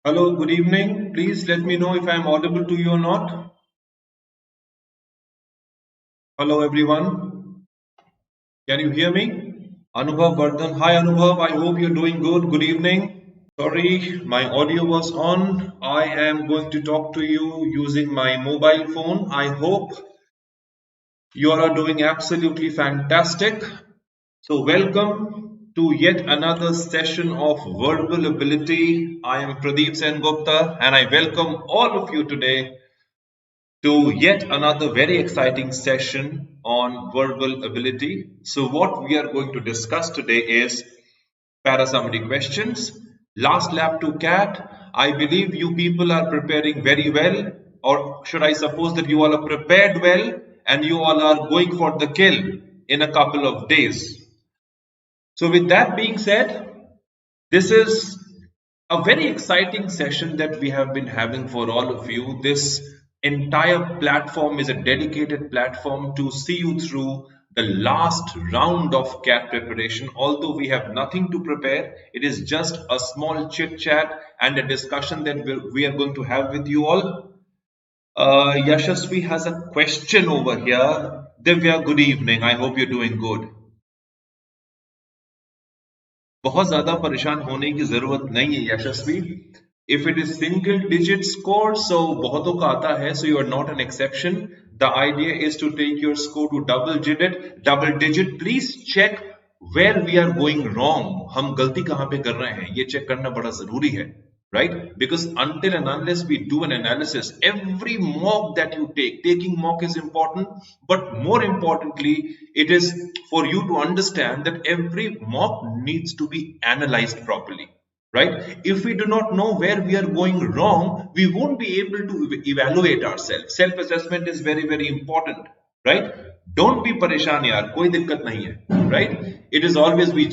Hello, good evening. Please let me know if I am audible to you or not. Hello, everyone. Can you hear me? Anubhav Vardhan. Hi, Anubhav. I hope you're doing good. Good evening. Sorry, my audio was on. I am going to talk to you using my mobile phone. I hope you all are doing absolutely fantastic. So, welcome to yet another session of verbal ability. I am Pradeep Sengupta and I welcome all of you today to yet another very exciting session on verbal ability. So, what we are going to discuss today is ParaSummary Questions, Last Lap to CAT. I believe you people are preparing very well, or should I suppose that you all are prepared well and you all are going for the kill in a couple of days. So, with that being said, this is a very exciting session that we have been having for all of you. This entire platform is a dedicated platform to see you through the last round of CAT preparation. Although we have nothing to prepare, it is just a small chit chat and a discussion that we are going to have with you all. Yashasvi has a question over here. Divya, good evening. I hope you're doing good. बहुत ज्यादा परेशान होने की जरूरत नहीं है यशस्वी. If it is single digit score, so बहुतों का आता है, so you are not an exception. The idea is to take your score to double digit. Please check where we are going wrong. हम गलती कहाँ पे कर रहे हैं, ये चेक करना बड़ा जरूरी है. Right? Because until and unless we do an analysis, every mock that you take, taking mock is important, but more importantly, it is for you to understand that every mock needs to be analyzed properly. Right? If we do not know where we are going wrong, we won't be able to evaluate ourselves. Self-assessment is very, very important. Right? Don't be pareshan yaar, koi dikkat nahi hai. Right? It is always we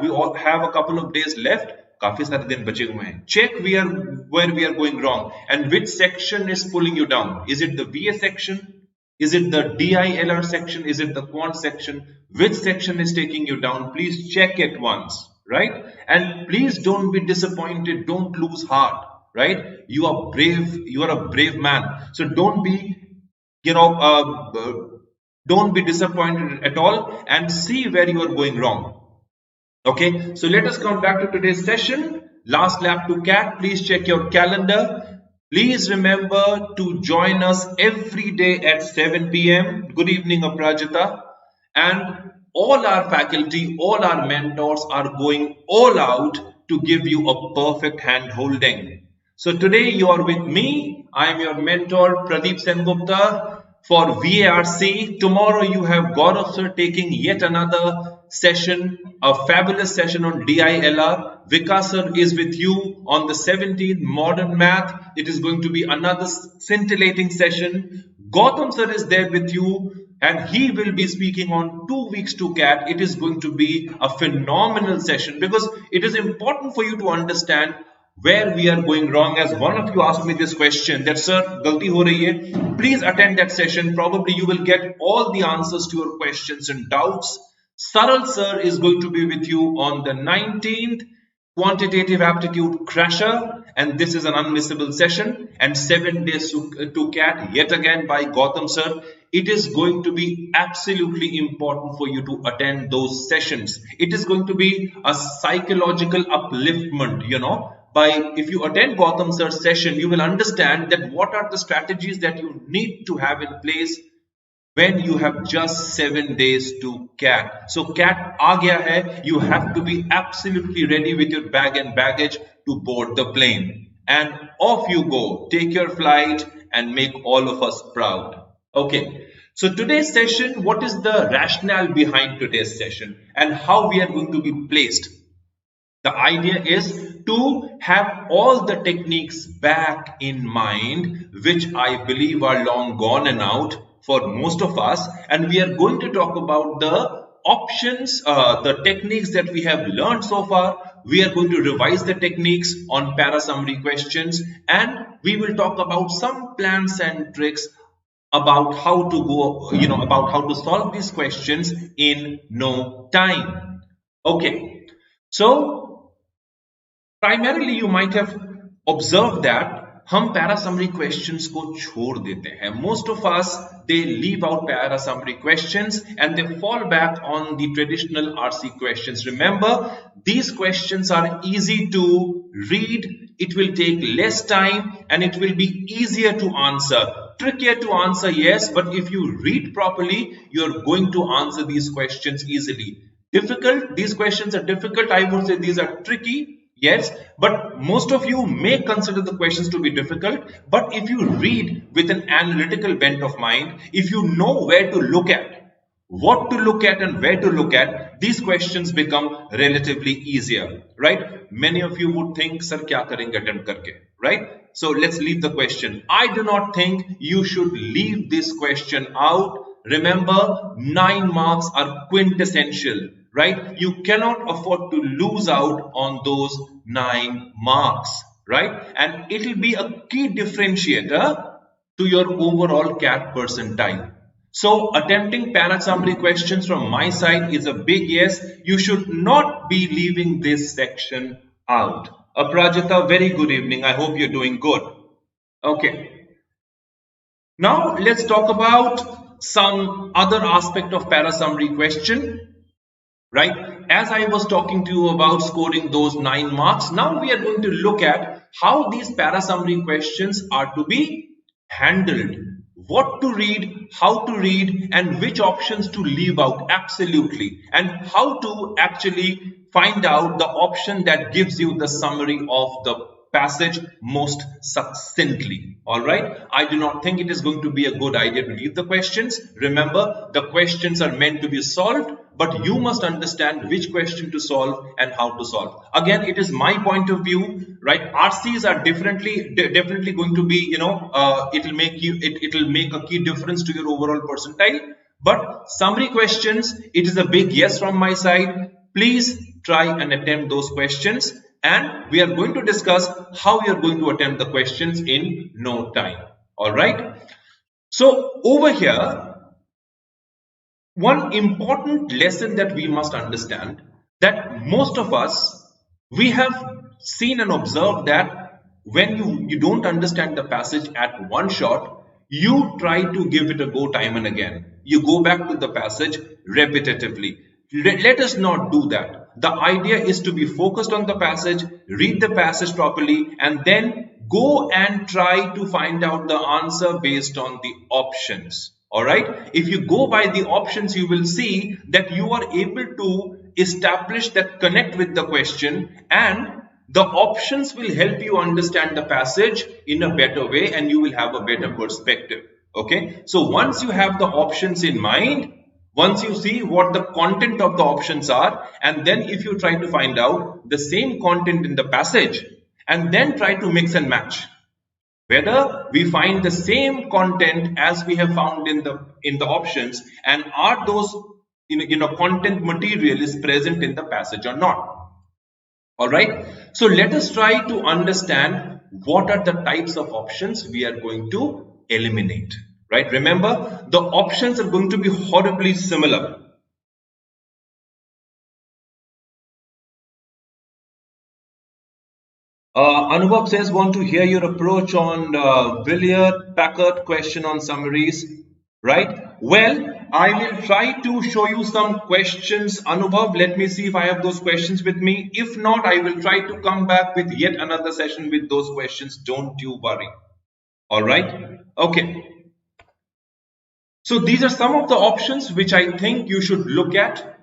all have a couple of days left. काफी सारे दिन बचे हुए हैं. Check where we are going wrong and which section is pulling you down. Is it the VA section? Is it the DILR section? Is it the quant section? Which section is taking you down? Please check it once, right? And please don't be disappointed. Don't lose heart, right? You are brave. You are a brave man. So don't be, don't be disappointed at all and see where you are going wrong. Okay, so let us come back to today's session. Last lap to CAT. Please check your calendar. Please remember to join us every day at 7 p.m. Good evening, Aprajita. And all our faculty, all our mentors are going all out to give you a perfect hand holding. So today you are with me. I am your mentor, Pradeep Sengupta, for VARC. Tomorrow you have Gaurav sir taking yet another session, a fabulous session on DILR. Vikas sir is with you on the 17th, Modern Math. It is going to be another scintillating session. Gautam sir is there with you and he will be speaking on 2 weeks to CAT. It is going to be a phenomenal session because it is important for you to understand where we are going wrong. As one of you asked me this question that sir galti ho rahi hai, please attend that session. Probably you will get all the answers to your questions and doubts. Saral sir is going to be with you on the 19th, quantitative aptitude crasher, and this is an unmissable session. And 7 days to CAT yet again by Gautam sir. It is going to be absolutely important for you to attend those sessions. It is going to be a psychological upliftment, if you attend Gautam sir's session, you will understand that what are the strategies that you need to have in place when you have just 7 days to CAT. So CAT aa gaya hai, you have to be absolutely ready with your bag and baggage to board the plane. And off you go, take your flight and make all of us proud. Okay. So today's session, what is the rationale behind today's session and how we are going to be placed? The idea is to have all the techniques back in mind, which I believe are long gone and out for most of us. And we are going to talk about the options, the techniques that we have learned so far. We are going to revise the techniques on ParaSummary questions. And we will talk about some plans and tricks about how to go, about how to solve these questions in no time. Okay. So, primarily, you might have observe that हम पैरासमरी questions को छोड़ देते हैं. Most of us, they leave out पैरासमरी questions and they fall back on the traditional RC questions. Remember, these questions are easy to read, it will take less time and it will be easier to answer. Trickier to answer, yes, but if you read properly, you're going to answer these questions easily. Difficult, these questions are difficult, I would say these are tricky. Yes, but most of you may consider the questions to be difficult, but if you read with an analytical bent of mind, if you know where to look at, what to look at and where to look at, these questions become relatively easier, right? Many of you would think, sir, kya karenge attempt karke, right? So let's leave the question. I do not think you should leave this question out. Remember, 9 marks are quintessential, right? You cannot afford to lose out on those 9 marks, right? And it will be a key differentiator to your overall CAT percentile. So attempting ParaSummary questions from my side is a big yes. You should not be leaving this section out. Aprajita, very good evening. I hope you're doing good. Okay. Now let's talk about some other aspect of ParaSummary question. Right? As I was talking to you about scoring those 9 marks, now we are going to look at how these ParaSummary questions are to be handled. What to read, how to read, and which options to leave out, absolutely. And how to actually find out the option that gives you the summary of the passage most succinctly. All right, I do not think it is going to be a good idea to leave the questions. Remember, the questions are meant to be solved, but you must understand which question to solve and how to solve. Again, it is my point of view, right? RCs are definitely going to be, it will make a key difference to your overall percentile. But summary questions, it is a big yes from my side. Please try and attempt those questions. And we are going to discuss how you are going to attempt the questions in no time. All right. So over here, one important lesson that we must understand, that most of us, we have seen and observed that when you don't understand the passage at one shot, you try to give it a go time and again. You go back to the passage repetitively. Let us not do that. The idea is to be focused on the passage, read the passage properly, and then go and try to find out the answer based on the options. All right. If you go by the options, you will see that you are able to establish that connect with the question, and the options will help you understand the passage in a better way and you will have a better perspective. Okay. So once you have the options in mind, once you see what the content of the options are, and then if you try to find out the same content in the passage and then try to mix and match, whether we find the same content as we have found in the options, and are those content material is present in the passage or not. All right. So let us try to understand what are the types of options we are going to eliminate. Right? Remember, the options are going to be horribly similar. Anubhav says, want to hear your approach on Villiers-Packard question on summaries. Right? Well, I will try to show you some questions. Anubhav, let me see if I have those questions with me. If not, I will try to come back with yet another session with those questions. Don't you worry. All right? Okay. So these are some of the options which I think you should look at,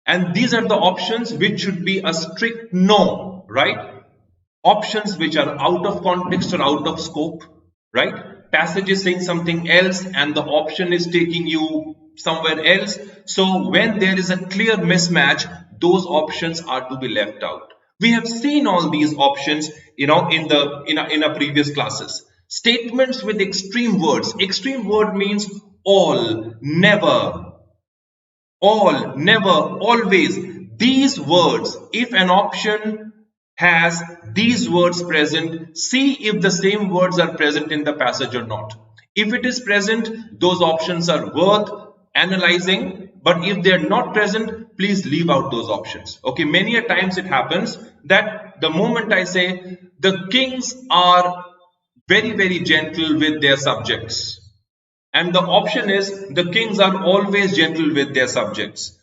and these are the options which should be a strict no, right? Options which are out of context or out of scope, right? Passage is saying something else and the option is taking you somewhere else. So when there is a clear mismatch, those options are to be left out. We have seen all these options, in our previous classes. Statements with extreme words. Extreme word means all, never, always. These words, if an option has these words present, see if the same words are present in the passage or not. If it is present, those options are worth analyzing, but if they are not present, please leave out those options. Okay, many a times it happens that the moment I say the kings are very, very gentle with their subjects, and the option is the kings are always gentle with their subjects.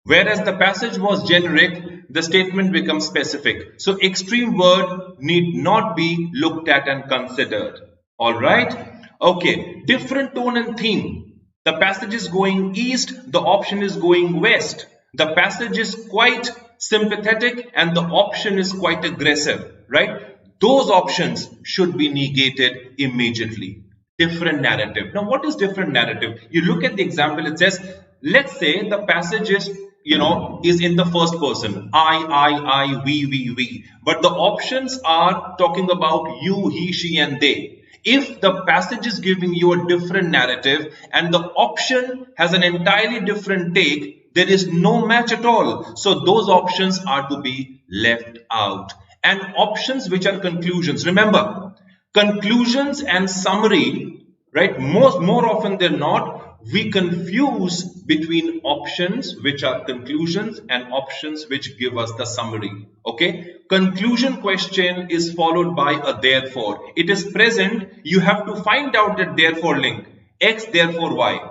Whereas the passage was generic, the statement becomes specific. So extreme word need not be looked at and considered. Alright? Okay, different tone and theme. The passage is going east, the option is going west. The passage is quite sympathetic and the option is quite aggressive, right? Those options should be negated immediately. Different narrative. Now, what is different narrative? You look at the example, it says, let's say the passage is, is in the first person. I, we. But the options are talking about you, he, she, and they. If the passage is giving you a different narrative and the option has an entirely different take, there is no match at all. So those options are to be left out. And options which are conclusions. Remember, conclusions and summary, right? More often than not, we confuse between options which are conclusions and options which give us the summary. Okay, conclusion question is followed by a therefore. It is present. You have to find out that therefore link. X therefore Y.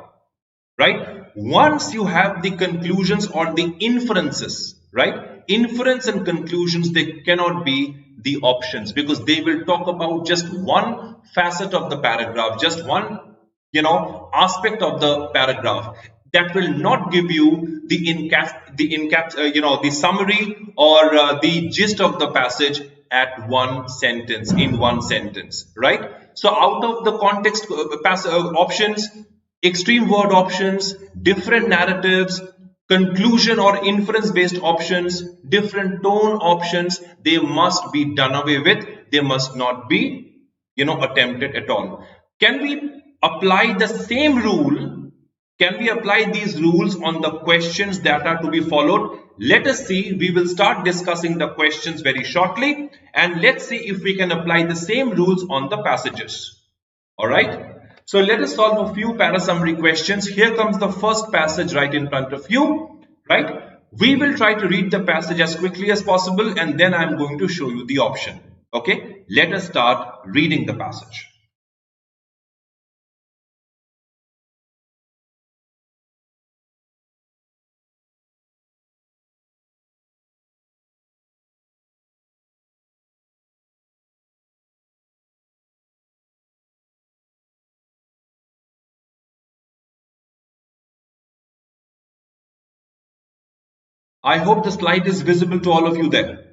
Right? Once you have the conclusions or the inferences, right? Inference and conclusions, they cannot be the options because they will talk about just one facet of the paragraph, just one, aspect of the paragraph. That will not give you the summary or the gist of the passage at one sentence, in one sentence, right? So out of the context options, extreme word options, different narratives, conclusion or inference based options, different tone options, they must be done away with. They must not be, attempted at all. Can we apply the same rule? Can we apply these rules on the questions that are to be followed? Let us see. We will start discussing the questions very shortly, and let's see if we can apply the same rules on the passages. All right. So let us solve a few para-summary questions. Here comes the first passage right in front of you, right? We will try to read the passage as quickly as possible and then I'm going to show you the option. Okay, let us start reading the passage. I hope the slide is visible to all of you there.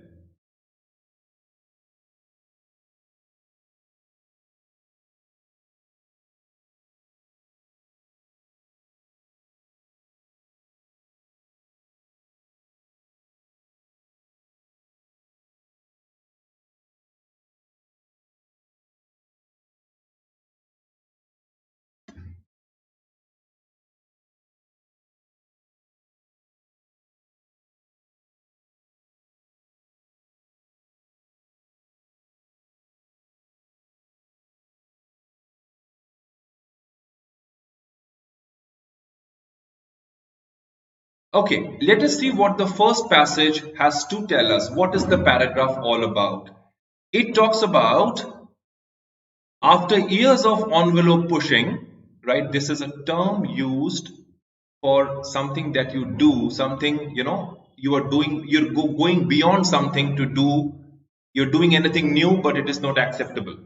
Okay, let us see what the first passage has to tell us. What is the paragraph all about? It talks about after years of envelope pushing, right? This is a term used for something that you do, something, you are doing, you're going beyond something to do, you're doing anything new, but it is not acceptable.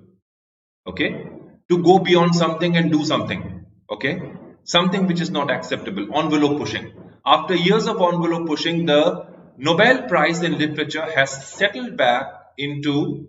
Okay? To go beyond something and do something. Okay? Something which is not acceptable. Envelope pushing. After years of envelope pushing, the Nobel Prize in Literature has settled back into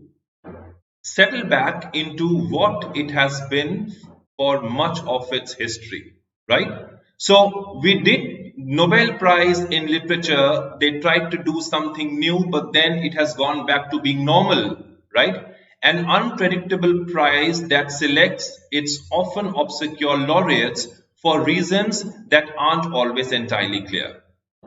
what it has been for much of its history, right? So we did Nobel Prize in Literature, they tried to do something new, but then it has gone back to being normal, right? An unpredictable prize that selects its often obscure laureates for reasons that aren't always entirely clear.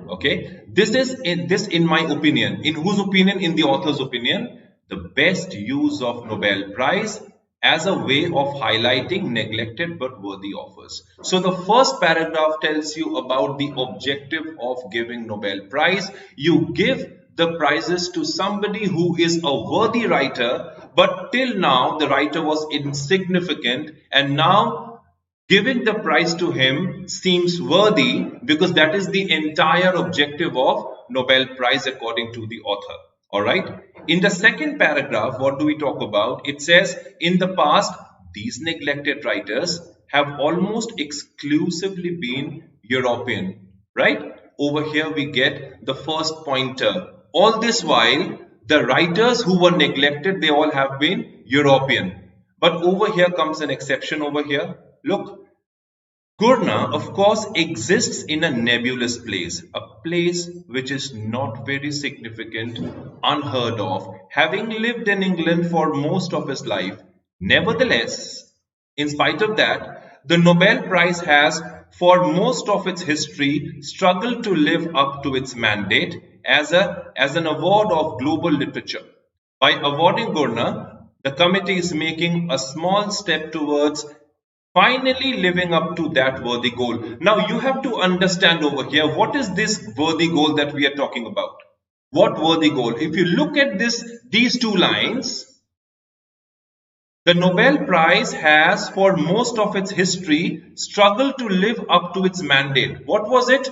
Okay, this is in my opinion. In whose opinion? In the author's opinion, the best use of Nobel Prize as a way of highlighting neglected but worthy authors. So the first paragraph tells you about the objective of giving Nobel Prize. You give the prizes to somebody who is a worthy writer, but till now the writer was insignificant, and now giving the prize to him seems worthy because that is the entire objective of Nobel Prize according to the author. Alright. In the second paragraph, what do we talk about? It says, in the past, these neglected writers have almost exclusively been European. Right? Over here we get the first pointer. All this while, the writers who were neglected, they all have been European. But over here comes an exception over here. Look. Gurna, of course, exists in a nebulous place, a place which is not very significant, unheard of, having lived in England for most of his life. Nevertheless, in spite of that, the Nobel Prize has, for most of its history, struggled to live up to its mandate as an award of global literature. By awarding Gurna, the committee is making a small step towards finally living up to that worthy goal. Now you have to understand over here, what is this worthy goal that we are talking about? What worthy goal? If you look at these two lines, the Nobel Prize has for most of its history struggled to live up to its mandate. What was it?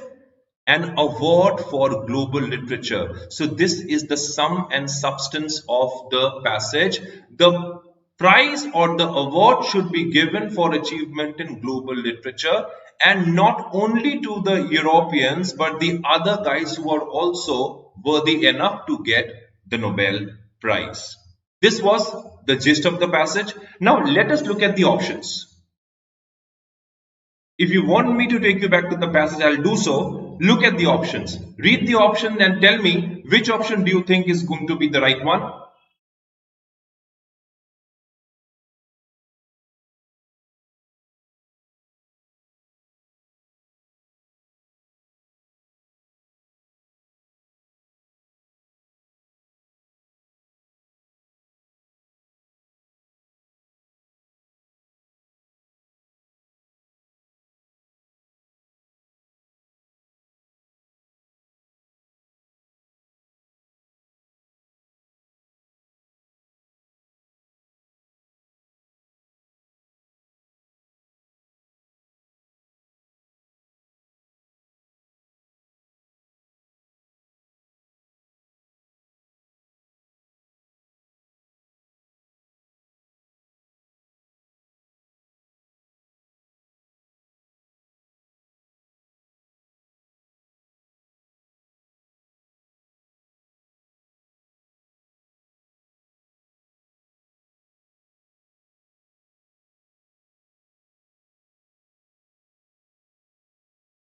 An award for global literature. So this is the sum and substance of the passage. The prize or the award should be given for achievement in global literature, and not only to the Europeans but the other guys who are also worthy enough to get the Nobel Prize. This was the gist of the passage. Now let us look at the options. If you want me to take you back to the passage, I'll do so. Look at the options. Read the option and tell me which option do you think is going to be the right one.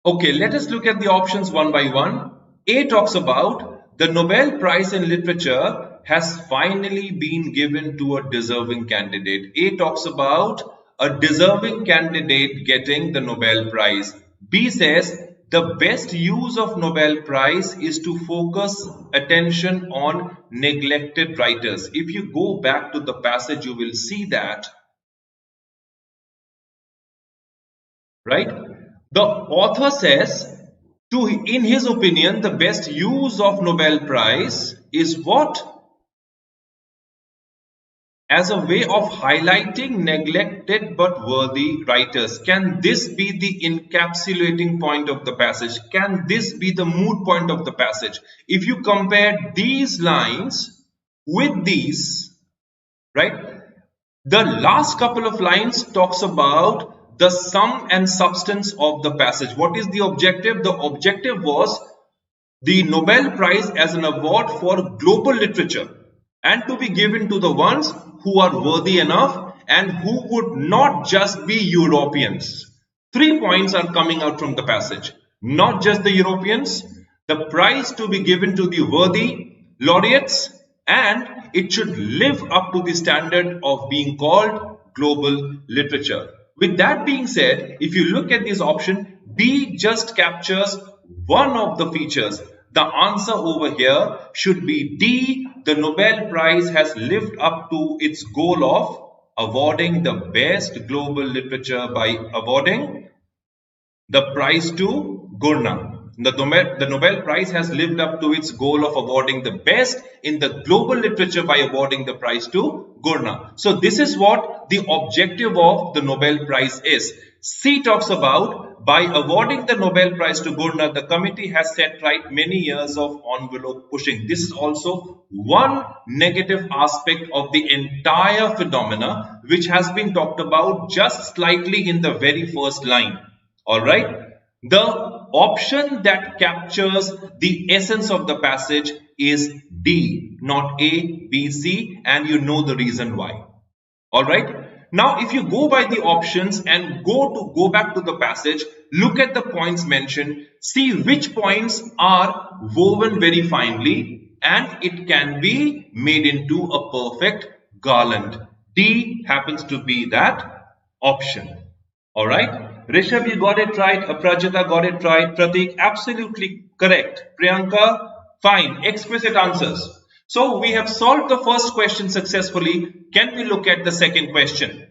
Okay, let us look at the options one by one. A talks about the Nobel Prize in Literature has finally been given to a deserving candidate. A talks about a deserving candidate getting the Nobel Prize. B says the best use of Nobel Prize is to focus attention on neglected writers. If you go back to the passage, you will see that, right? The author says, in his opinion, the best use of Nobel Prize is what? As a way of highlighting neglected but worthy writers. Can this be the encapsulating point of the passage? Can this be the mood point of the passage? If you compare these lines with these, right? The last couple of lines talks about the sum and substance of the passage. What is the objective? The objective was the Nobel Prize as an award for global literature, and to be given to the ones who are worthy enough and who would not just be Europeans. 3 points are coming out from the passage. Not just the Europeans, the prize to be given to the worthy laureates, and it should live up to the standard of being called global literature. With that being said, if you look at this option, B just captures one of the features. The answer over here should be D. The Nobel Prize has lived up to its goal of awarding the best global literature by awarding the prize to Gurna. The Nobel Prize has lived up to its goal of awarding the best in the global literature by awarding the prize to Gurna. So this is what the objective of the Nobel Prize is. C talks about, by awarding the Nobel Prize to Gurna, the committee has set right many years of envelope pushing. This is also one negative aspect of the entire phenomena, which has been talked about just slightly in the very first line. All right. The option that captures the essence of the passage is D, not A, B, C, and you know the reason why. All right. Now, if you go by the options and go back to the passage, look at the points mentioned, see which points are woven very finely and it can be made into a perfect garland. D happens to be that option. All right. Rishabh, you got it right. Aprajita got it right. Pratik, absolutely correct. Priyanka, fine. Exquisite answers. So we have solved the first question successfully. Can we look at the second question?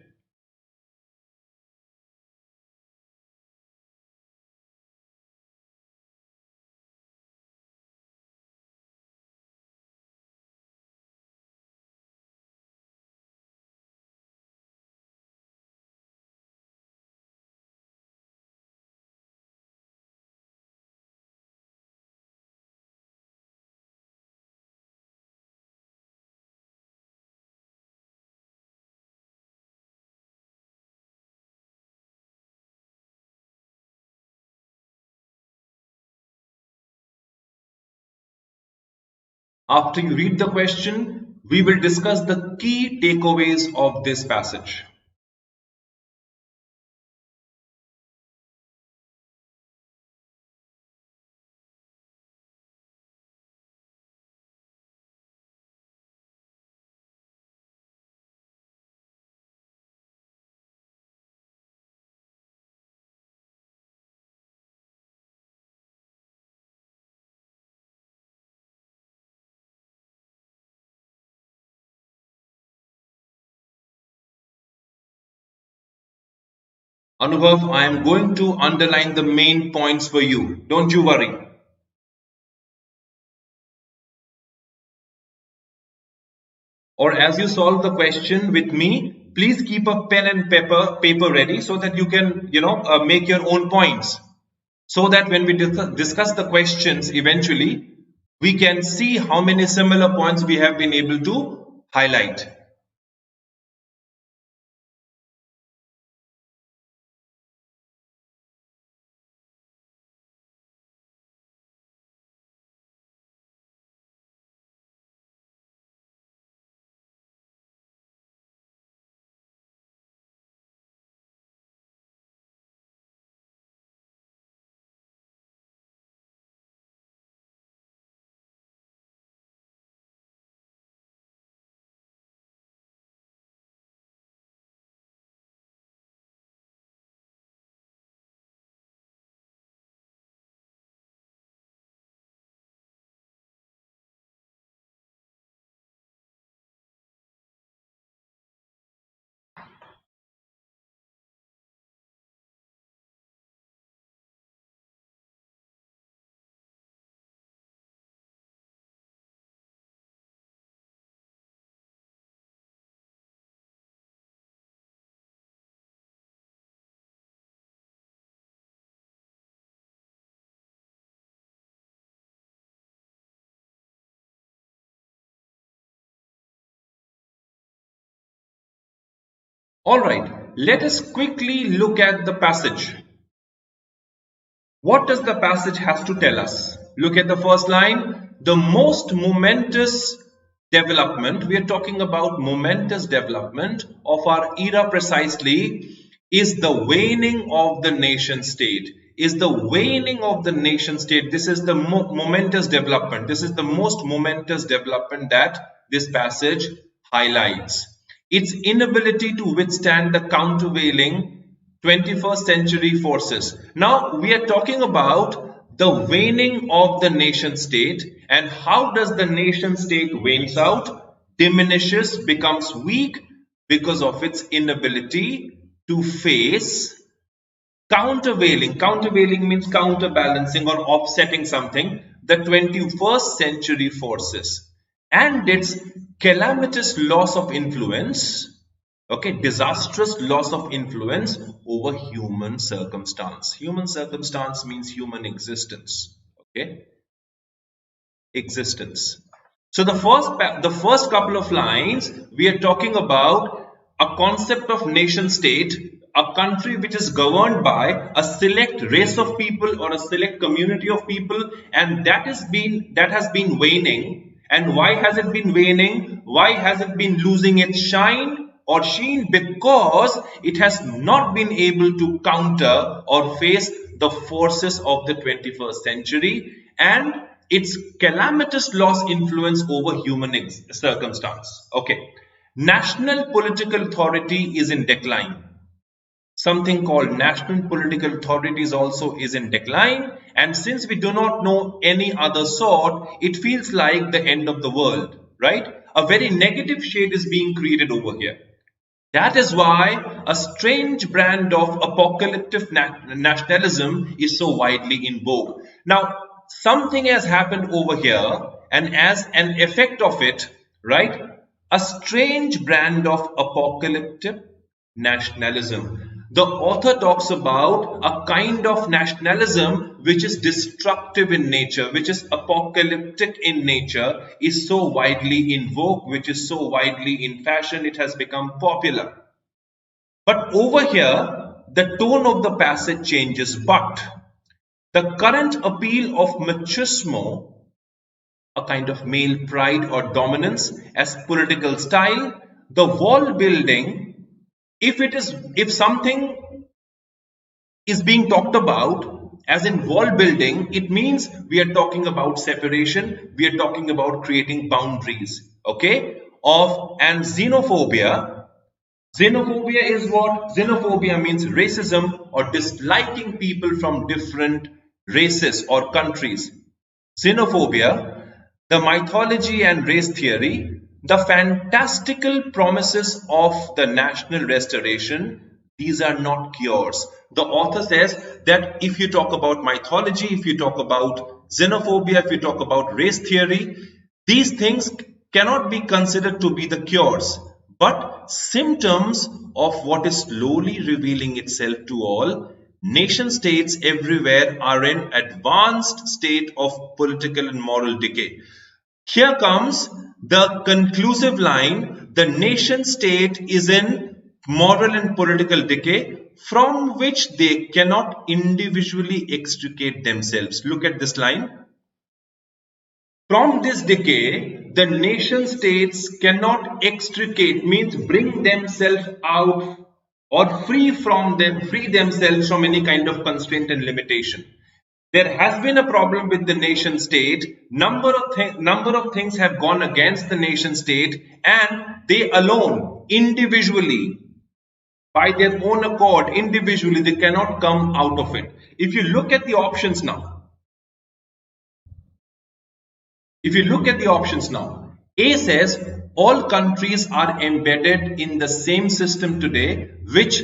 After you read the question, we will discuss the key takeaways of this passage. Anubhav, I am going to underline the main points for you. Don't you worry. Or as you solve the question with me, please keep a pen and paper ready so that you can, make your own points. So that when we discuss the questions eventually, we can see how many similar points we have been able to highlight. All right, let us quickly look at the passage. What does the passage has to tell us? Look at the first line. The most momentous development, we are talking about momentous development of our era precisely, is the waning of the nation state. Is the waning of the nation state. This is the momentous development. This is the most momentous development that this passage highlights. Its inability to withstand the countervailing 21st century forces. Now we are talking about the waning of the nation state, and how does the nation state wanes out, diminishes, becomes weak because of its inability to face Countervailing means counterbalancing or offsetting something, the 21st century forces and its calamitous loss of influence, okay, disastrous loss of influence over human circumstance. Human circumstance means human existence, okay, existence. So the first couple of lines, we are talking about a concept of nation state, a country which is governed by a select race of people or a select community of people, and that has been waning. And why has it been waning? Why has it been losing its shine or sheen? Because it has not been able to counter or face the forces of the 21st century and its calamitous loss influence over human circumstance. Okay. National political authority is in decline. Something called national political authorities also is in decline, and since we do not know any other sort, it feels like the end of the world, right? A very negative shade is being created over here. That is why a strange brand of apocalyptic nationalism is so widely in vogue. Now, something has happened over here, and as an effect of it, right, a strange brand of apocalyptic nationalism. The author talks about a kind of nationalism which is destructive in nature, which is apocalyptic in nature, is so widely in vogue, which is so widely in fashion, it has become popular. But over here, the tone of the passage changes. But the current appeal of machismo, a kind of male pride or dominance as political style, the wall building, if something is being talked about as in wall building, it means we are talking about separation, we are talking about creating boundaries, okay, and xenophobia. Xenophobia is what? Xenophobia means racism or disliking people from different races or countries. Xenophobia, the mythology and race theory, the fantastical promises of the national restoration, these are not cures. The author says that if you talk about mythology, if you talk about xenophobia, if you talk about race theory, these things cannot be considered to be the cures, but symptoms of what is slowly revealing itself to all. Nation states everywhere are in advanced state of political and moral decay. Here comes the conclusive line: the nation state is in moral and political decay from which they cannot individually extricate themselves. Look at this line. From this decay, the nation states cannot extricate, means bring themselves out or free themselves from any kind of constraint and limitation. There has been a problem with the nation state. Number of things have gone against the nation state, and they alone, individually, by their own accord, individually, they cannot come out of it. If you look at the options now, A says all countries are embedded in the same system today, which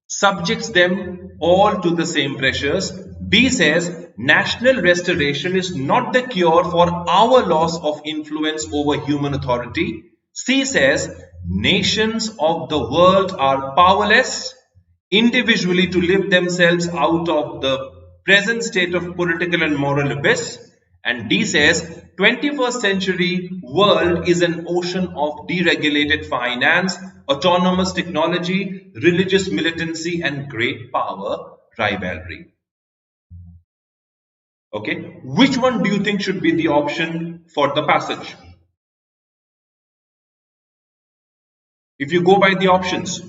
subjects them all to the same pressures. B says national restoration is not the cure for our loss of influence over human authority. C says nations of the world are powerless individually to lift themselves out of the present state of political and moral abyss. And D says 21st century world is an ocean of deregulated finance, autonomous technology, religious militancy, and great power rivalry. Okay, which one do you think should be the option for the passage? If you go by the options,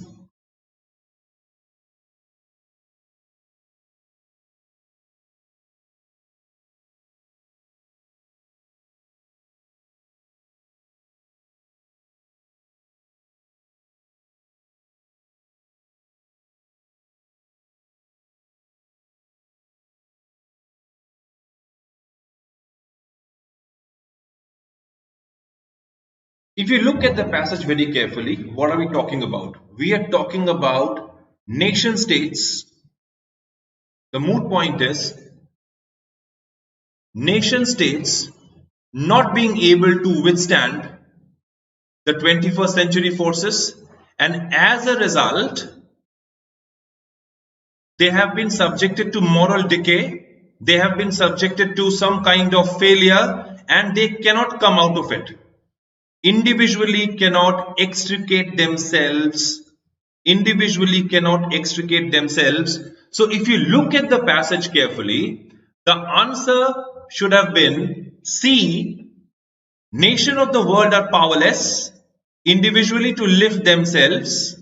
if you look at the passage very carefully, what are we talking about? We are talking about nation states The moot point is nation states not being able to withstand the 21st century forces, and as a result, they have been subjected to moral decay, they have been subjected to some kind of failure, and they cannot come out of it. Individually cannot extricate themselves. So if you look at the passage carefully, the answer should have been C. Nations of the world are powerless individually to lift themselves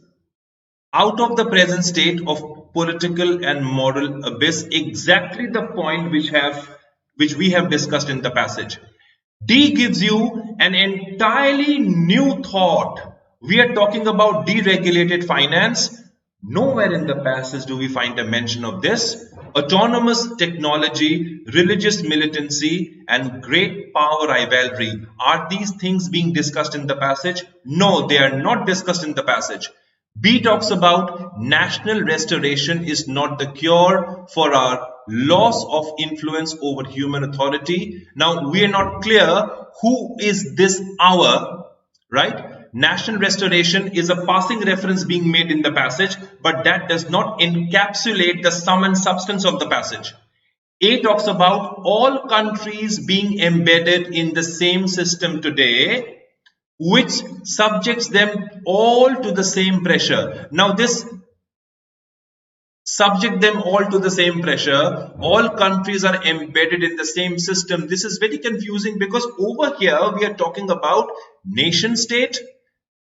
out of the present state of political and moral abyss. Exactly the point which we have discussed in the passage. D gives you an entirely new thought. We are talking about deregulated finance. Nowhere in the passage do we find a mention of this. Autonomous technology, religious militancy, and great power rivalry. Are these things being discussed in the passage? No, they are not discussed in the passage. B talks about national restoration is not the cure for our loss of influence over human authority. Now, we are not clear who is this our, right? National restoration is a passing reference being made in the passage, but that does not encapsulate the sum and substance of the passage. A talks about all countries being embedded in the same system today, which subjects them all to the same pressure. Now this subject them all to the same pressure, all countries are embedded in the same system. This is very confusing because over here we are talking about nation state,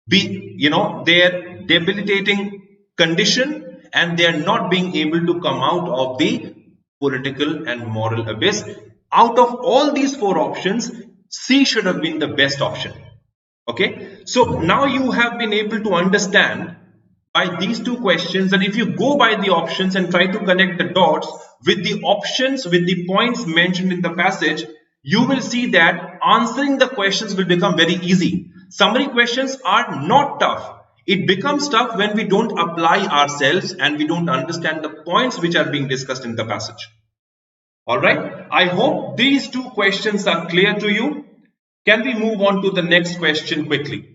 their debilitating condition, and they are not being able to come out of the political and moral abyss. Out of all these four options, C should have been the best option. Okay, so now you have been able to understand by these two questions that if you go by the options and try to connect the dots with the options, with the points mentioned in the passage, you will see that answering the questions will become very easy. Summary questions are not tough. It becomes tough when we don't apply ourselves and we don't understand the points which are being discussed in the passage. All right, I hope these two questions are clear to you. Can we move on to the next question quickly?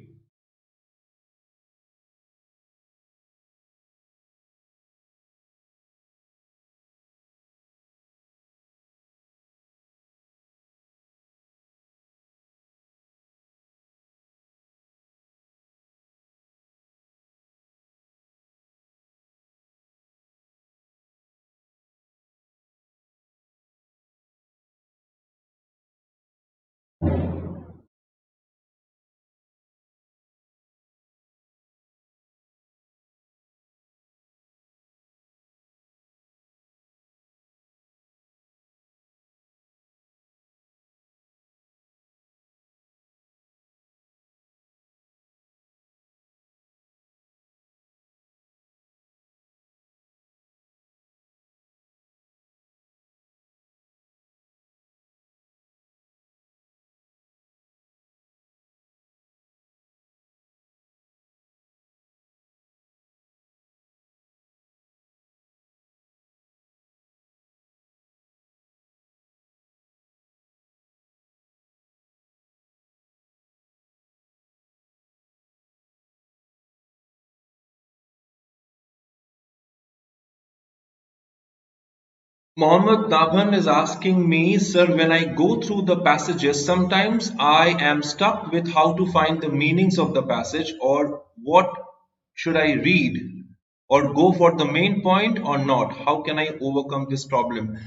Mohammed Dabhan is asking me, sir, when I go through the passages, sometimes I am stuck with how to find the meanings of the passage, or what should I read, or go for the main point or not? How can I overcome this problem?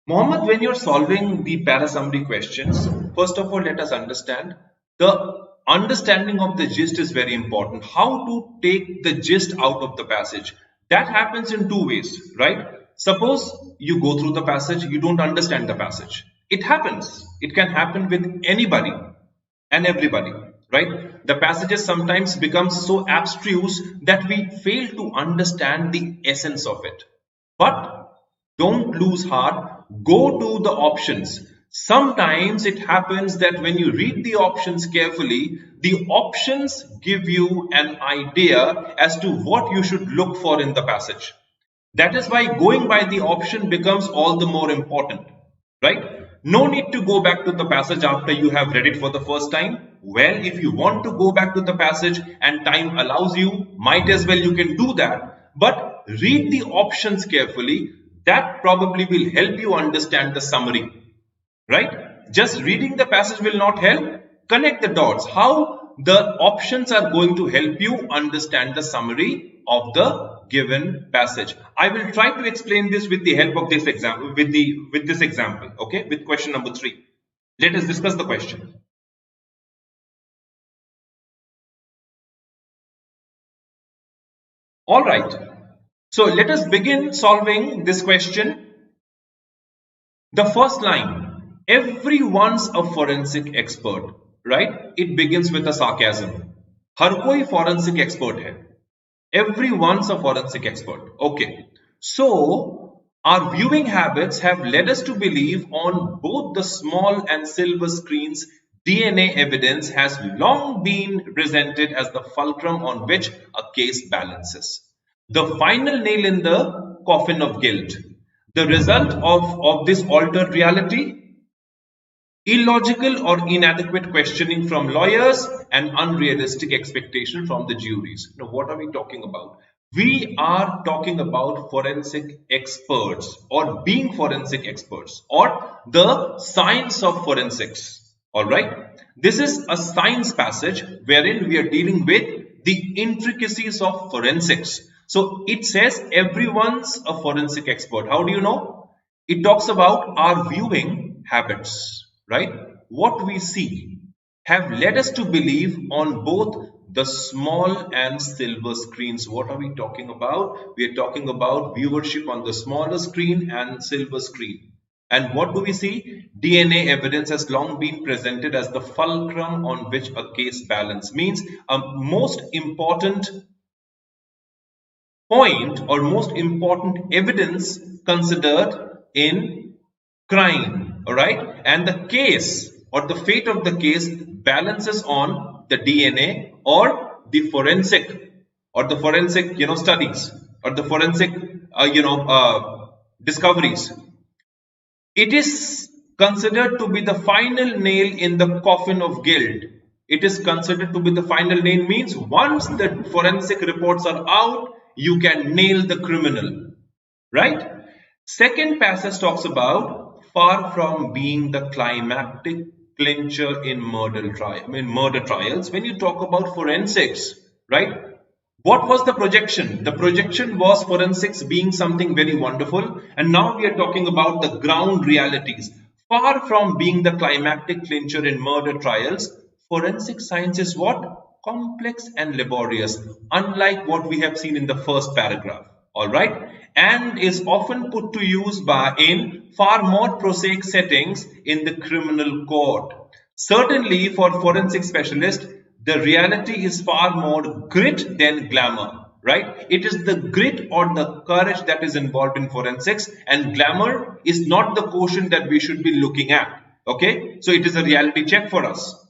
Mohammed, when you're solving the ParaSummary questions, first of all, let us understand the understanding of the gist is very important. How to take the gist out of the passage. That happens in two ways, right? Suppose you go through the passage, you don't understand the passage. It happens. It can happen with anybody and everybody, right? The passages sometimes become so abstruse that we fail to understand the essence of it. But don't lose heart. Go to the options. Sometimes it happens that when you read the options carefully, the options give you an idea as to what you should look for in the passage. That is why going by the option becomes all the more important, right? No need to go back to the passage after you have read it for the first time. Well, if you want to go back to the passage and time allows you, might as well you can do that. But read the options carefully. That probably will help you understand the summary, right? Just reading the passage will not help. Connect the dots. How the options are going to help you understand the summary of the given passage. I will try to explain this with the help of this example, with this example, okay, with question number 3. Let us discuss the question. All right. So let us begin solving this question. The first line, everyone's a forensic expert, right? It begins with a sarcasm. हर कोई forensic expert है. Everyone's a forensic expert. Okay. So, our viewing habits have led us to believe on both the small and silver screens, DNA evidence has long been presented as the fulcrum on which a case balances. The final nail in the coffin of guilt. The result of this altered reality? Illogical or inadequate questioning from lawyers and unrealistic expectation from the juries. Now, what are we talking about? We are talking about forensic experts or being forensic experts or the science of forensics. All right. This is a science passage wherein we are dealing with the intricacies of forensics. So it says everyone's a forensic expert. How do you know? It talks about our viewing habits. Right? What we see have led us to believe on both the small and silver screens. What are we talking about? We are talking about viewership on the smaller screen and silver screen. And what do we see? DNA evidence has long been presented as the fulcrum on which a case balance. Means a most important point or most important evidence considered in crime. All right, and the case or the fate of the case balances on the DNA or the forensic studies or the forensic discoveries. It is considered to be the final nail in the coffin of guilt. It is considered to be the final nail means once the forensic reports are out, you can nail the criminal, right? Second passage talks about far from being the climactic clincher in murder trials. When you talk about forensics, right? What was the projection? The projection was forensics being something very wonderful, and now we are talking about the ground realities. Far from being the climactic clincher in murder trials, forensic science is what? Complex and laborious, unlike what we have seen in the first paragraph. All right, and is often put to use in far more prosaic settings in the criminal court. Certainly for forensic specialists, the reality is far more grit than glamour, right? It is the grit or the courage that is involved in forensics, and glamour is not the quotient that we should be looking at. Okay, so it is a reality check for us.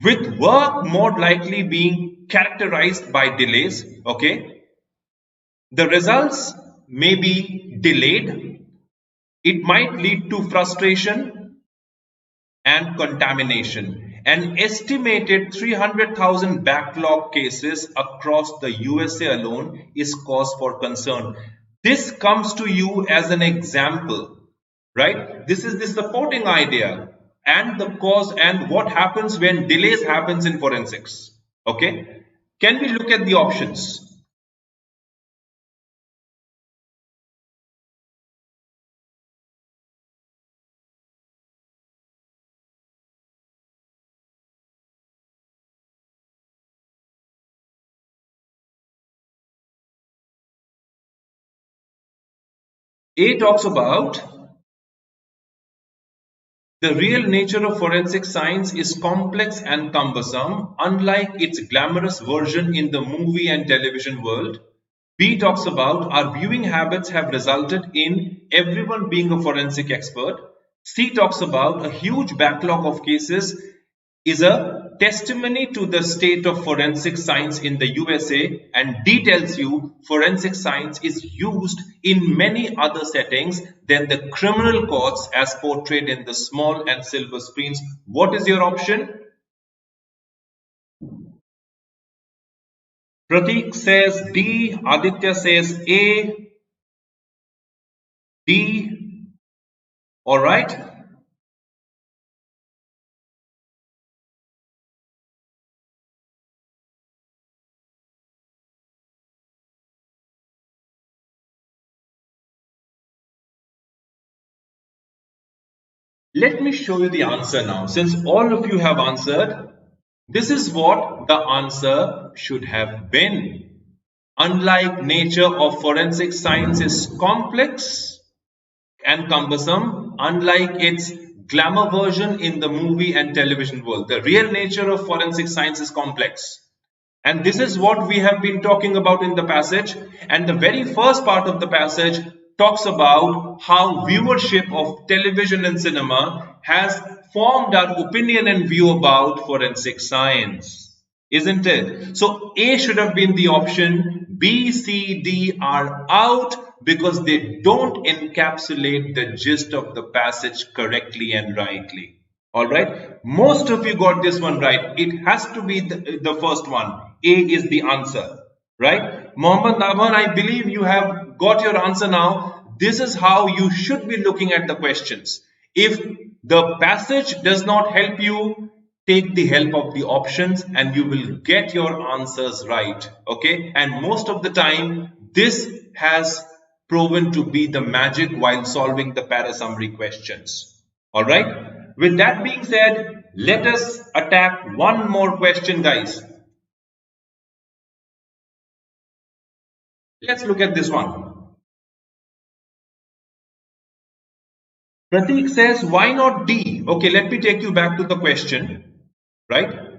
With work more likely being characterized by delays, okay, the results may be delayed. It might lead to frustration and contamination. An estimated 300,000 backlog cases across the USA alone is cause for concern. This comes to you as an example, right? This is the supporting idea and the cause and what happens when delays happens in forensics. Okay, can we look at the options? A talks about the real nature of forensic science is complex and cumbersome, unlike its glamorous version in the movie and television world. B talks about our viewing habits have resulted in everyone being a forensic expert. C talks about a huge backlog of cases is a testimony to the state of forensic science in the USA and details you forensic science is used in many other settings than the criminal courts as portrayed in the small and silver screens. What is your option? Pratik says D, Aditya says A, D. All right. Let me show you the answer now. Since all of you have answered, this is what the answer should have been. Unlike nature of forensic science is complex and cumbersome, unlike its glamour version in the movie and television world. The real nature of forensic science is complex. And this is what we have been talking about in the passage. And the very first part of the passage talks about how viewership of television and cinema has formed our opinion and view about forensic science. Isn't it? So A should have been the option. B, C, D are out because they don't encapsulate the gist of the passage correctly and rightly. All right. Most of you got this one right. It has to be the first one. A is the answer. Right. Mohammed Naban, I believe you have got your answer now. This is how you should be looking at the questions. If the passage does not help you, take the help of the options and you will get your answers right. Okay. And most of the time, this has proven to be the magic while solving the ParaSummary questions. All right. With that being said, let us attack one more question, guys. Let's look at this one. Pratik says, why not D? Okay, let me take you back to the question, right?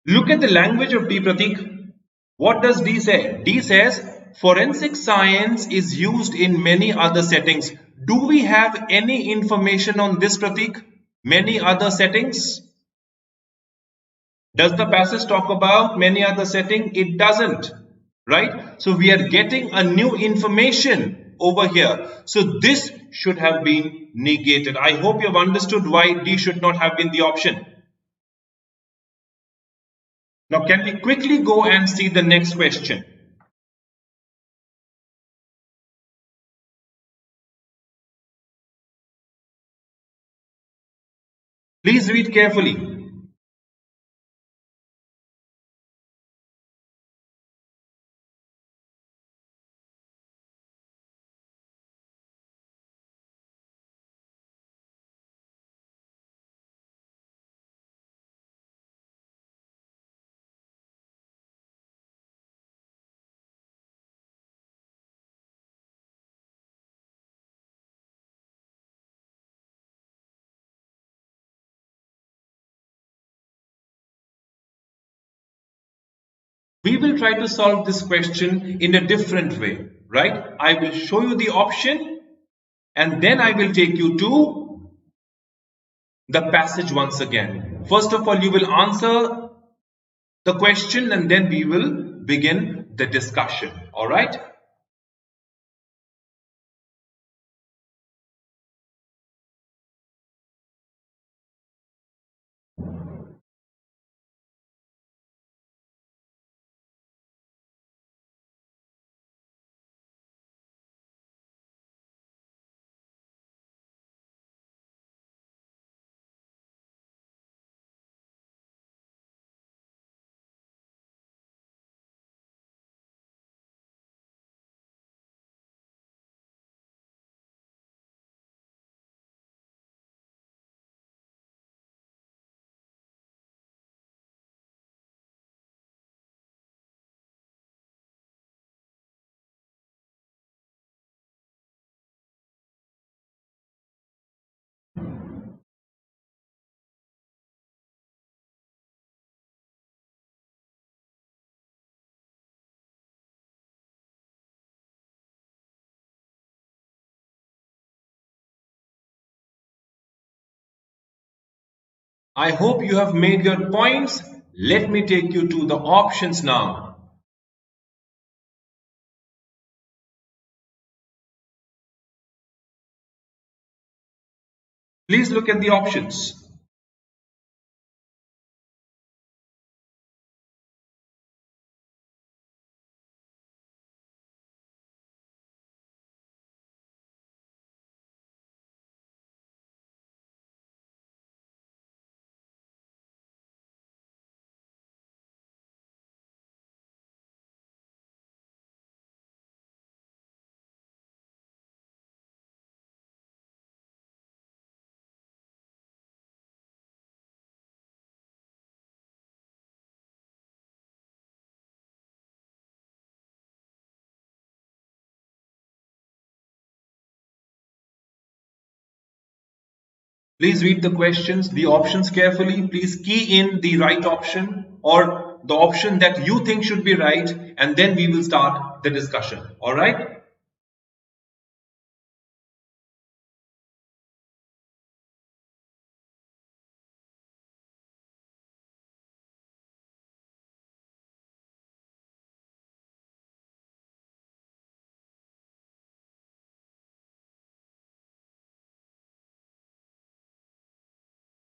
Look at the language of D, Pratik. What does D say? D says, forensic science is used in many other settings. Do we have any information on this, Pratik? Many other settings? Does the passage talk about many other settings? It doesn't, right? So we are getting a new information over here. So this should have been negated. I hope you have understood why D should not have been the option. Now can we quickly go and see the next question? Please read carefully. We will try to solve this question in a different way, right? I will show you the option and then I will take you to the passage once again. First of all, you will answer the question and then we will begin the discussion. All right. I hope you have made your points. Let me take you to the options now. Please look at the options. Please read the questions, the options carefully. Please key in the right option or the option that you think should be right, and then we will start the discussion. All right?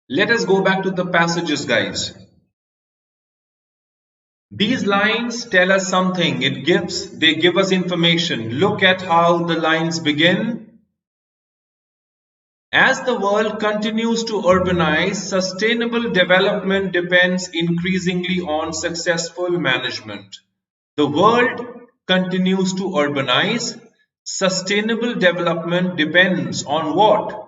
Let us go back to the passages, guys. These lines tell us something. They give us information. Look at how the lines begin. As the world continues to urbanize, sustainable development depends increasingly on successful management. The world continues to urbanize. Sustainable development depends on what?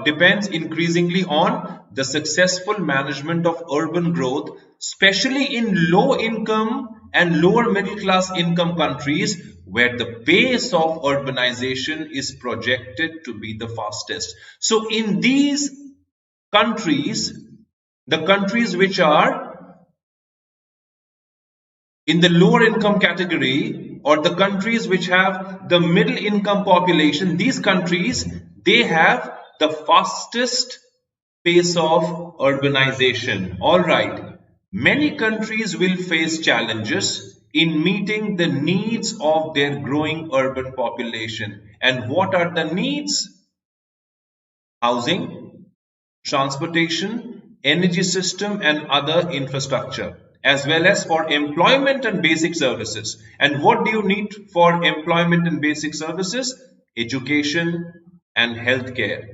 Depends increasingly on the successful management of urban growth, especially in low income and lower middle class income countries where the pace of urbanization is projected to be the fastest. So in these countries, the countries which are in the lower income category or the countries which have the middle income population, these countries, they have the fastest pace of urbanization. All right. Many countries will face challenges in meeting the needs of their growing urban population. And what are the needs? Housing, transportation, energy system and other infrastructure, as well as for employment and basic services. And what do you need for employment and basic services? Education and healthcare.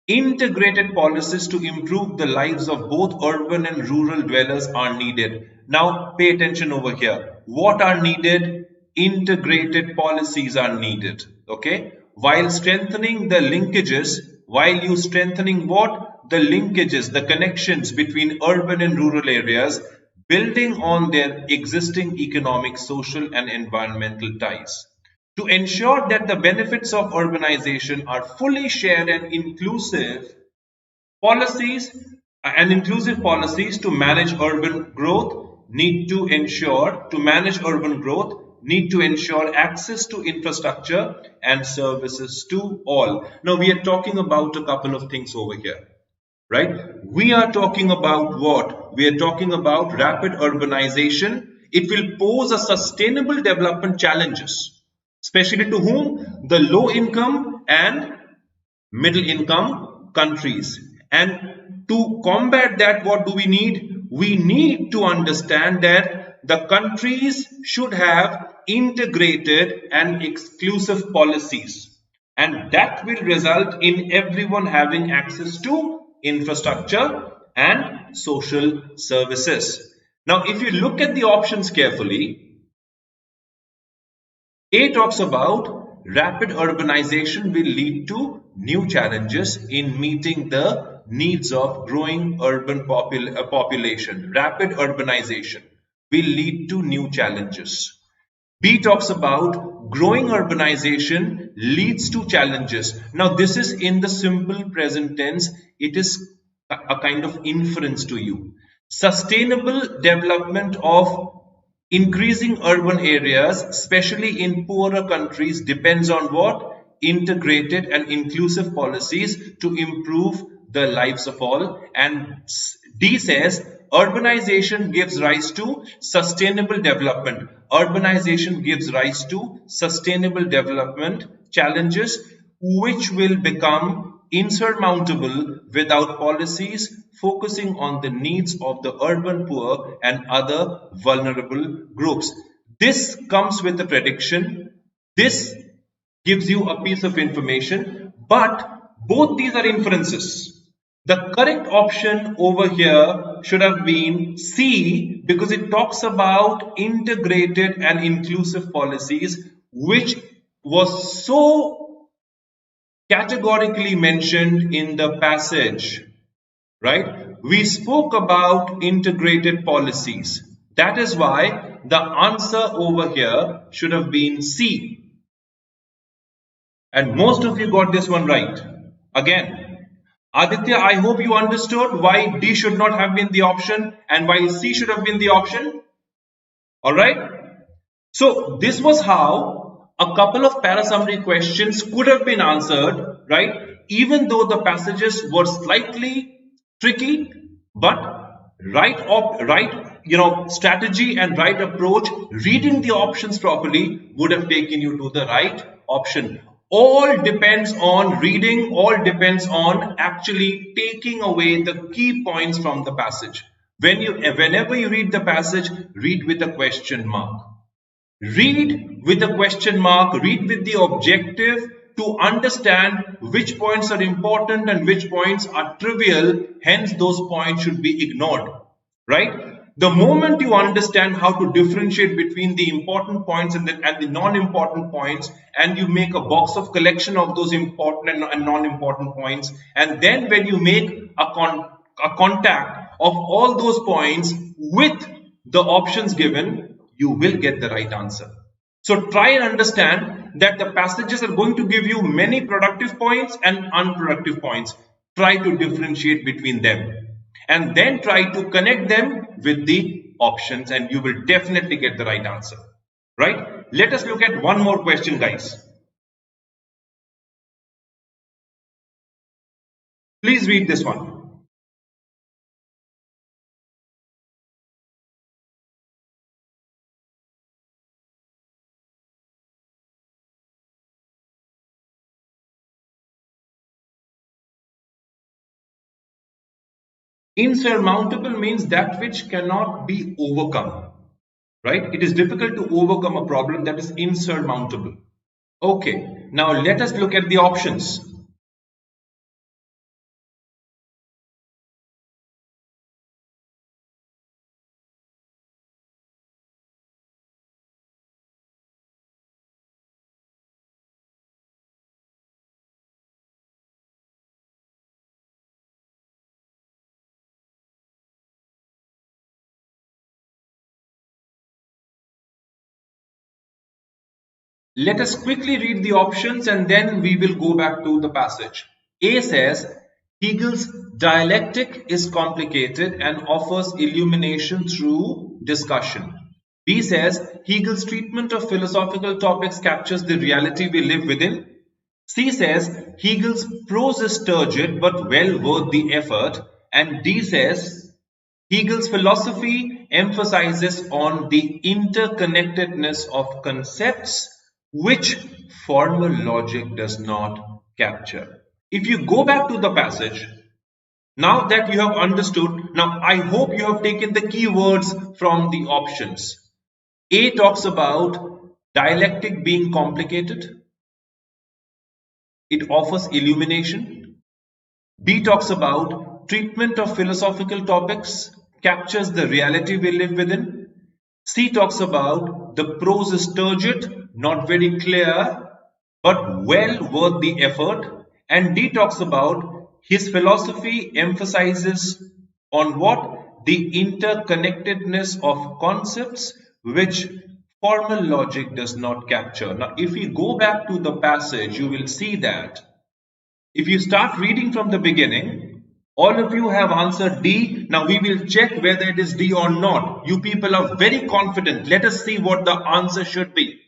Integrated policies to improve the lives of both urban and rural dwellers are needed. Now pay attention over here. What are needed? Integrated policies are needed. Okay. While strengthening the linkages, while you strengthening what? The linkages, the connections between urban and rural areas, building on their existing economic, social and environmental ties. To ensure that the benefits of urbanization are fully shared and inclusive policies to manage urban growth need to ensure access to infrastructure and services to all. Now we are talking about a couple of things over here, right? We are talking about what? We are talking about rapid urbanization. It will pose a sustainable development challenges, especially to whom? The low income and middle income countries. And to combat that, what do we need? We need to understand that the countries should have integrated and exclusive policies, and that will result in everyone having access to infrastructure and social services. Now if you look at the options carefully, A talks about rapid urbanization will lead to new challenges in meeting the needs of growing urban population. Rapid urbanization will lead to new challenges. B talks about growing urbanization leads to challenges. Now this is in the simple present tense. It is a kind of inference to you. Sustainable development of increasing urban areas, especially in poorer countries, depends on what? Integrated and inclusive policies to improve the lives of all. And D says urbanization gives rise to sustainable development. Urbanization gives rise to sustainable development challenges which will become insurmountable without policies focusing on the needs of the urban poor and other vulnerable groups. This comes with a prediction. This gives you a piece of information, but both these are inferences. The correct option over here should have been C, because it talks about integrated and inclusive policies, which was so categorically mentioned in the passage, right? We spoke about integrated policies. That is why the answer over here should have been C. And most of you got this one right. Again, Aditya, I hope you understood why D should not have been the option and why C should have been the option. Alright? So this was how a couple of ParaSummary questions could have been answered, right? Even though the passages were slightly tricky, but right strategy and right approach, reading the options properly would have taken you to the right option. All depends on reading, all depends on actually taking away the key points from the passage. Whenever you read the passage, read with a question mark. Read with a question mark, read with the objective to understand which points are important and which points are trivial, hence those points should be ignored, right? The moment you understand how to differentiate between the important points and the non-important points, and you make a box of collection of those important and non-important points, and then when you make a contact of all those points with the options given, you will get the right answer. So try and understand that the passages are going to give you many productive points and unproductive points. Try to differentiate between them and then try to connect them with the options, and you will definitely get the right answer. Right? Let us look at one more question, guys. Please read this one. Insurmountable means that which cannot be overcome, right? It is difficult to overcome a problem that is insurmountable. Okay, now let us look at the options. Let us quickly read the options and then we will go back to the passage. A says, Hegel's dialectic is complicated and offers illumination through discussion. B says, Hegel's treatment of philosophical topics captures the reality we live within. C says, Hegel's prose is turgid but well worth the effort. And D says, Hegel's philosophy emphasizes on the interconnectedness of concepts which formal logic does not capture. If you go back to the passage, now that you have understood, now I hope you have taken the key words from the options. A talks about dialectic being complicated. It offers illumination. B talks about treatment of philosophical topics, captures the reality we live within. C talks about the prose is turgid, not very clear, but well worth the effort. And D talks about his philosophy emphasizes on what? The interconnectedness of concepts which formal logic does not capture. Now, if we go back to the passage, you will see that if you start reading from the beginning, all of you have answered D. Now we will check whether it is D or not. You people are very confident. Let us see what the answer should be.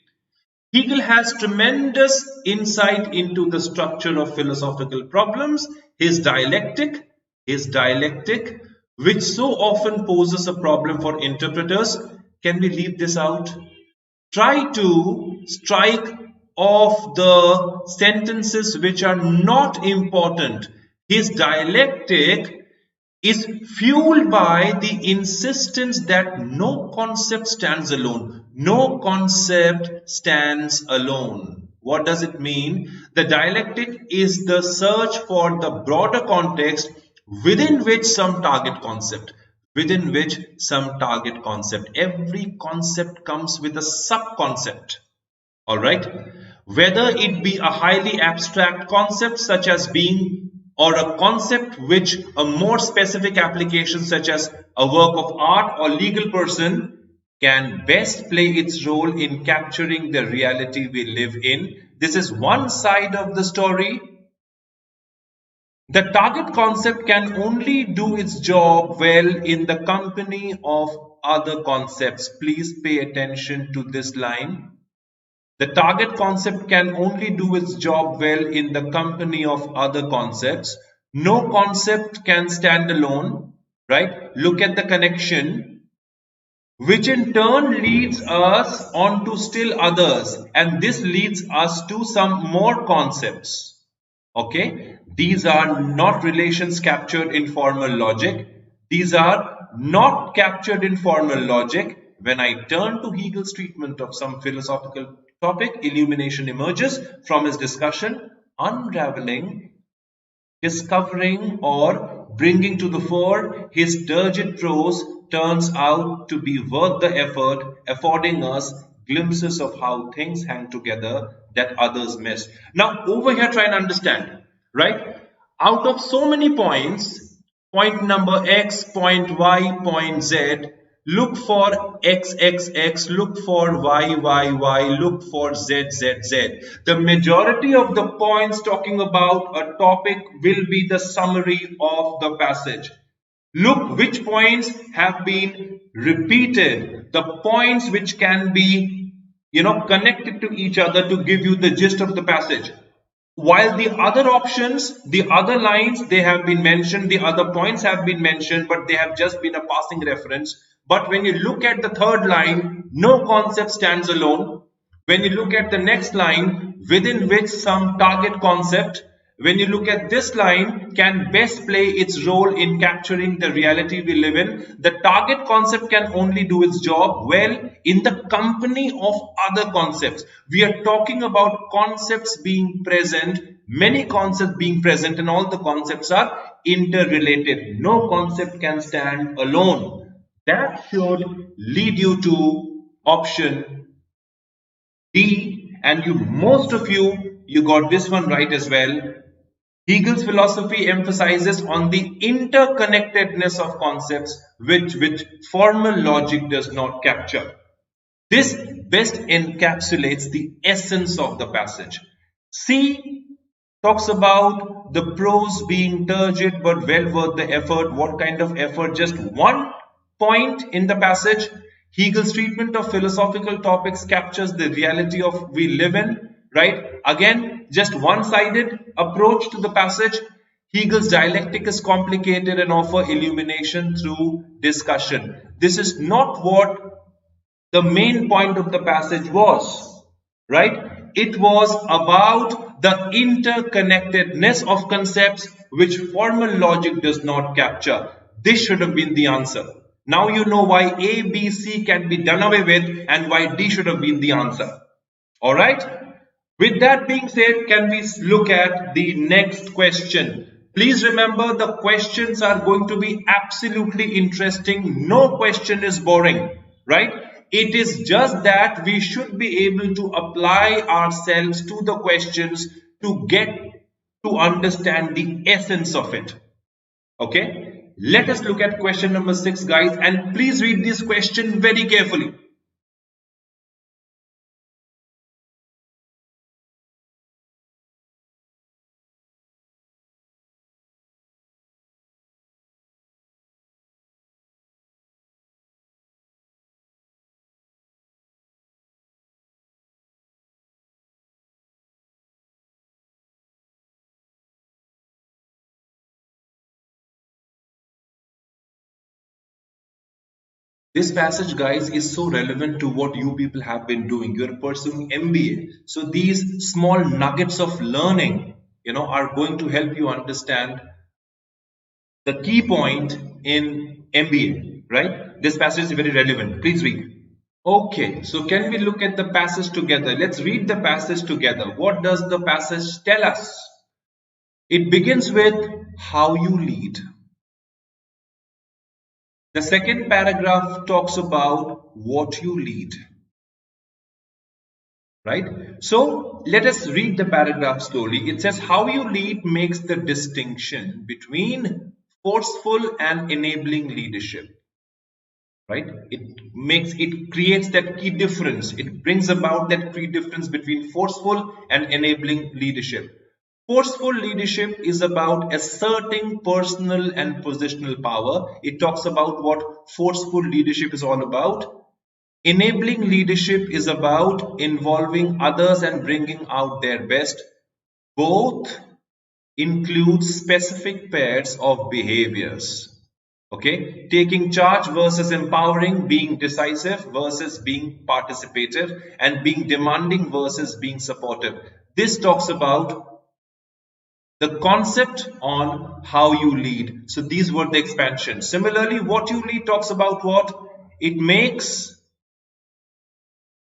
Hegel has tremendous insight into the structure of philosophical problems. His dialectic, which so often poses a problem for interpreters. Can we leave this out? Try to strike off the sentences which are not important. His dialectic is fueled by the insistence that no concept stands alone. No concept stands alone. What does it mean? The dialectic is the search for the broader context within which some target concept. Every concept comes with a sub-concept. All right. Whether it be a highly abstract concept such as being, or a concept which a more specific application such as a work of art or legal person can best play its role in capturing the reality we live in. This is one side of the story. The target concept can only do its job well in the company of other concepts. Please pay attention to this line. The target concept can only do its job well in the company of other concepts. No concept can stand alone, right? Look at the connection, which in turn leads us on to still others, and this leads us to some more concepts. Okay, these are not relations captured in formal logic. These are not captured in formal logic. When I turn to Hegel's treatment of some philosophical topic, illumination emerges from his discussion, unraveling, discovering, or bringing to the fore. His turgid prose turns out to be worth the effort, affording us glimpses of how things hang together that others miss. Now, over here, try and understand, right? Out of so many points, point number X, point Y, point Z, look for XXX, look for YYY, look for ZZZ. The majority of the points talking about a topic will be the summary of the passage. Look which points have been repeated, the points which can be, connected to each other to give you the gist of the passage. While the other options, the other lines, they have been mentioned, the other points have been mentioned, but they have just been a passing reference. But when you look at the third line, no concept stands alone. When you look at the next line, within which some target concept, when you look at this line, can best play its role in capturing the reality we live in. The target concept can only do its job well in the company of other concepts. We are talking about concepts being present, many concepts being present, and all the concepts are interrelated. No concept can stand alone. That should lead you to option D, and most of you got this one right as well. Hegel's philosophy emphasizes on the interconnectedness of concepts which formal logic does not capture. This best encapsulates the essence of the passage. C talks about the prose being turgid but well worth the effort. What kind of effort? Just one point in the passage. Hegel's treatment of philosophical topics captures the reality of we live in, right? Again, just one-sided approach to the passage. Hegel's dialectic is complicated and offer illumination through discussion. This is not what the main point of the passage was, right? It was about the interconnectedness of concepts which formal logic does not capture. This should have been the answer. Now you know why A, B, C can be done away with and why D should have been the answer. All right? With that being said, can we look at the next question? Please remember, the questions are going to be absolutely interesting. No question is boring, right? It is just that we should be able to apply ourselves to the questions to get to understand the essence of it. Okay? Let us look at question number 6, guys, and please read this question very carefully. This passage, guys, is so relevant to what you people have been doing. You're pursuing MBA. So these small nuggets of learning, are going to help you understand the key point in MBA, right? This passage is very relevant. Please read. Okay, so can we look at the passage together? Let's read the passage together. What does the passage tell us? It begins with how you lead. The second paragraph talks about what you lead. Right? So let us read the paragraph slowly. It says how you lead makes the distinction between forceful and enabling leadership. Right? It creates that key difference. It brings about that key difference between forceful and enabling leadership. Forceful leadership is about asserting personal and positional power. It talks about what forceful leadership is all about. Enabling leadership is about involving others and bringing out their best. Both include specific pairs of behaviors. Okay, taking charge versus empowering, being decisive versus being participative, and being demanding versus being supportive. This talks about the concept on how you lead. So these were the expansions. Similarly, what you lead talks about what? It makes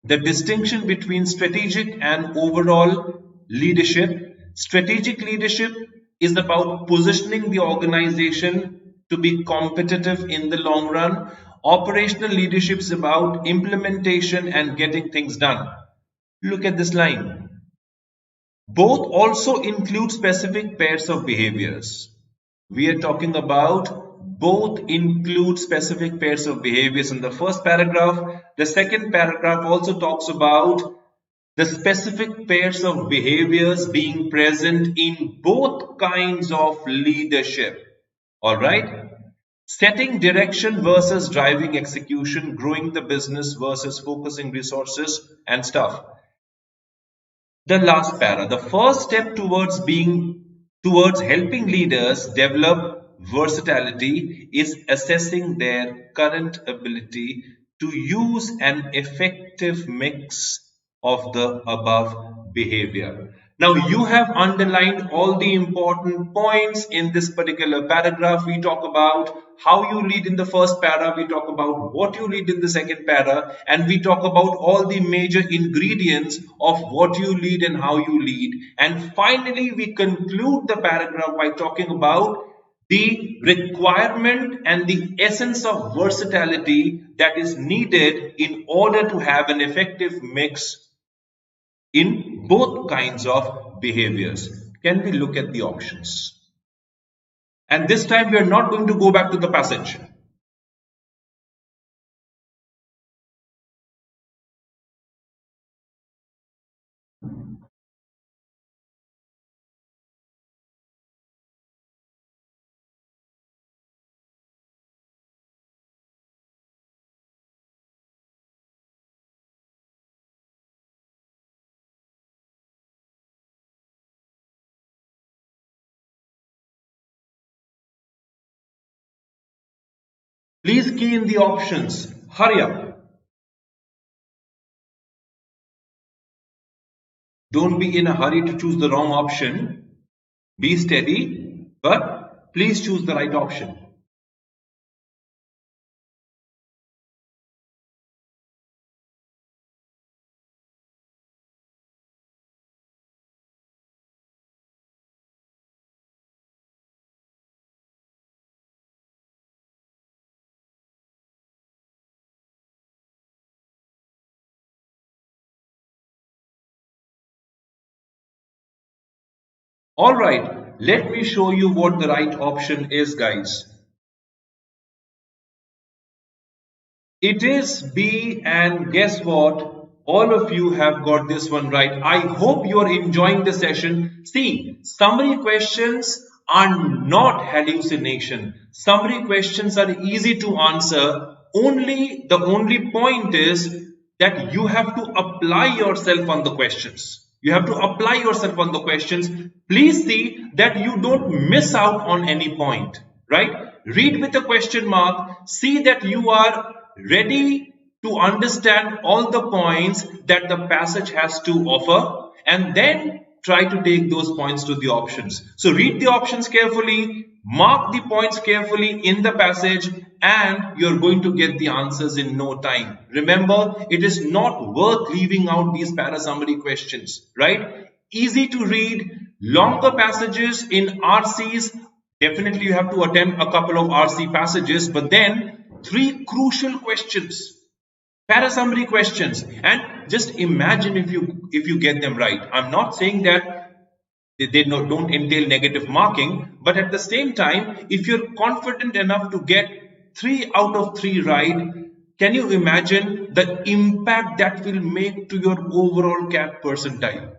the distinction between strategic and overall leadership. Strategic leadership is about positioning the organization to be competitive in the long run. Operational leadership is about implementation and getting things done. Look at this line. Both also include specific pairs of behaviors. We are talking about both include specific pairs of behaviors in the first paragraph. The second paragraph also talks about the specific pairs of behaviors being present in both kinds of leadership. All right? Setting direction versus driving execution, growing the business versus focusing resources and stuff. The last para, the first step towards helping leaders develop versatility is assessing their current ability to use an effective mix of the above behavior. Now you have underlined all the important points in this particular paragraph. We talk about how you lead in the first para, we talk about what you lead in the second para, and we talk about all the major ingredients of what you lead and how you lead. And finally, we conclude the paragraph by talking about the requirement and the essence of versatility that is needed in order to have an effective mix in both kinds of behaviors. Can we look at the options? And this time we are not going to go back to the passage. Please key in the options. Hurry up. Don't be in a hurry to choose the wrong option. Be steady, but please choose the right option. All right, let me show you what the right option is, guys. It is B, and guess what? All of you have got this one right. I hope you are enjoying the session. See, summary questions are not hallucination. Summary questions are easy to answer. The only point is that you have to apply yourself on the questions. You have to apply yourself on the questions. Please see that you don't miss out on any point, right? Read with a question mark. See that you are ready to understand all the points that the passage has to offer, and then try to take those points to the options. So read the options carefully, mark the points carefully in the passage, and you're going to get the answers in no time. Remember, it is not worth leaving out these ParaSummary questions, right? Easy to read, longer passages in RCs. Definitely you have to attempt a couple of RC passages, but then 3 crucial questions, ParaSummary questions, and just imagine if you get them right. I'm not saying that they don't entail negative marking, but at the same time, if you're confident enough to get 3 out of 3 right, can you imagine the impact that will make to your overall CAT percentile?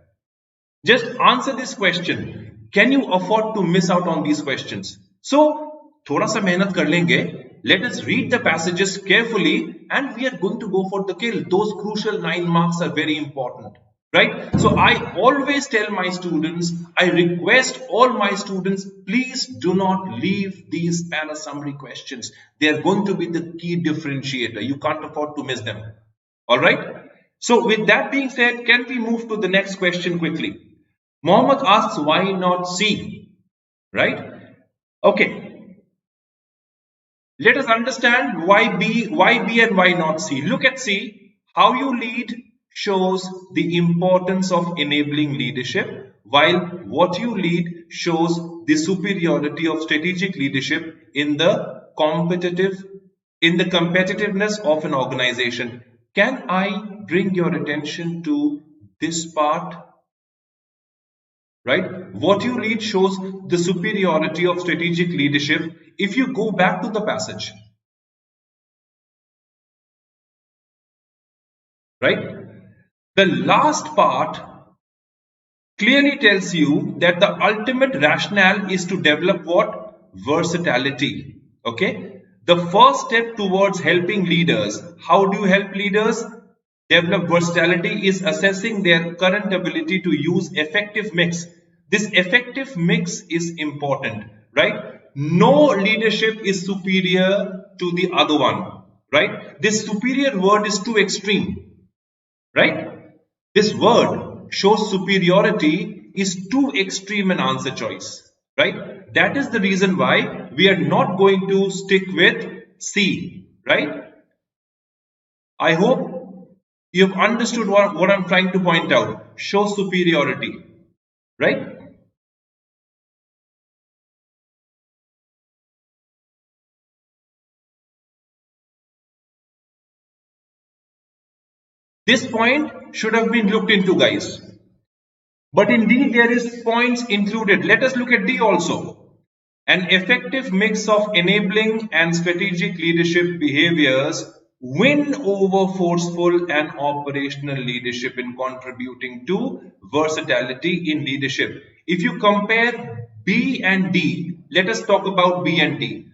Just answer this question. Can you afford to miss out on these questions? So, thoda sa mehnat kar lenge. Let us read the passages carefully, and we are going to go for the kill. Those crucial 9 marks are very important, right? So I always tell my students, I request all my students, please do not leave these ParaSummary questions. They are going to be the key differentiator. You can't afford to miss them. All right? So with that being said, can we move to the next question quickly? Mohammed asks, why not C? Right? Okay. Let us understand why B and why not C. Look at C. How you lead shows the importance of enabling leadership, while what you lead shows the superiority of strategic leadership in the competitiveness of an organization. Can I bring your attention to this part? Right? What you lead shows the superiority of strategic leadership. If you go back to the passage, right? The last part clearly tells you that the ultimate rationale is to develop what? Versatility. Okay? The first step towards helping leaders. How do you help leaders develop versatility? Is assessing their current ability to use effective mix. This effective mix is important, right? No leadership is superior to the other one, right? This superior word is too extreme, right? This word shows superiority is too extreme an answer choice, right? That is the reason why we are not going to stick with C, right? I hope you have understood what I'm trying to point out. Show superiority, right? This point should have been looked into, guys. But indeed, there is points included. Let us look at D also. An effective mix of enabling and strategic leadership behaviors win over forceful and operational leadership in contributing to versatility in leadership. If you compare B and D, let us talk about B and D.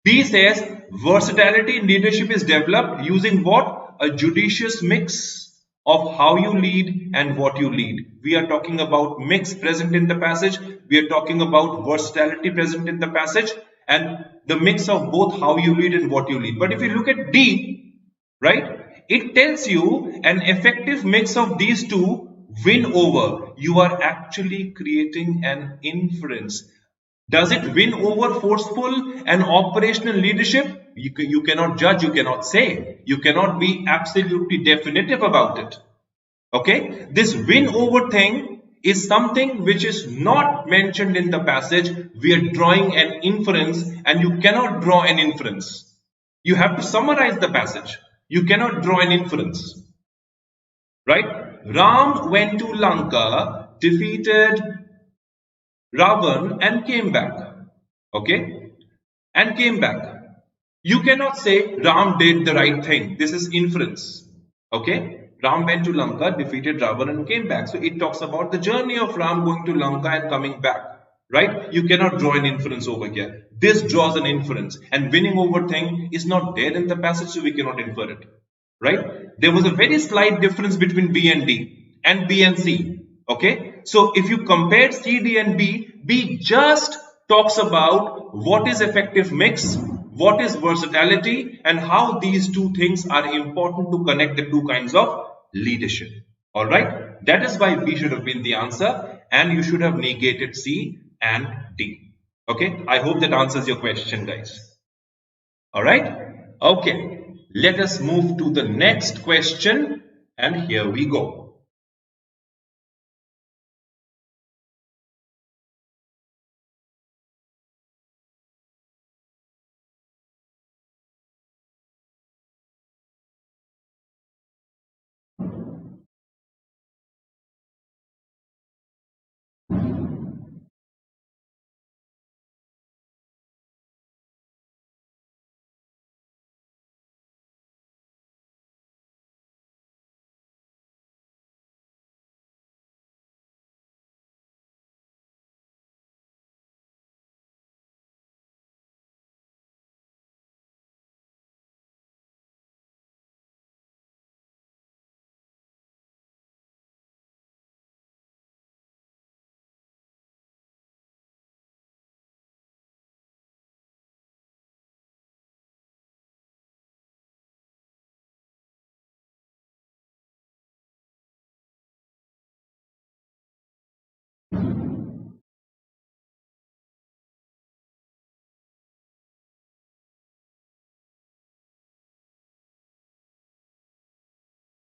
B says versatility in leadership is developed using what? A judicious mix of how you lead and what you lead. We are talking about mix present in the passage. We are talking about versatility present in the passage, and the mix of both how you lead and what you lead. But if you look at D, right, it tells you an effective mix of these two win over. You are actually creating an inference. Does it win over forceful and operational leadership? You cannot judge, you cannot say. You cannot be absolutely definitive about it. Okay? This win over thing is something which is not mentioned in the passage. We are drawing an inference, and you cannot draw an inference. You have to summarize the passage. You cannot draw an inference. Right? Ram went to Lanka, defeated Ravan and came back. Okay? And came back. You cannot say Ram did the right thing. This is inference. Okay? Ram went to Lanka, defeated Ravan and came back. So it talks about the journey of Ram going to Lanka and coming back. Right? You cannot draw an inference over here. This draws an inference. And winning over thing is not there in the passage, so we cannot infer it. Right? There was a very slight difference between B and D and B and C. Okay? So if you compare C, D and B, B just talks about what is effective mix what is versatility, and how these two things are important to connect the two kinds of leadership. All right, that is why B should have been the answer, and you should have negated C and D. Okay, I hope that answers your question, guys. All right, okay, let us move to the next question, and here we go.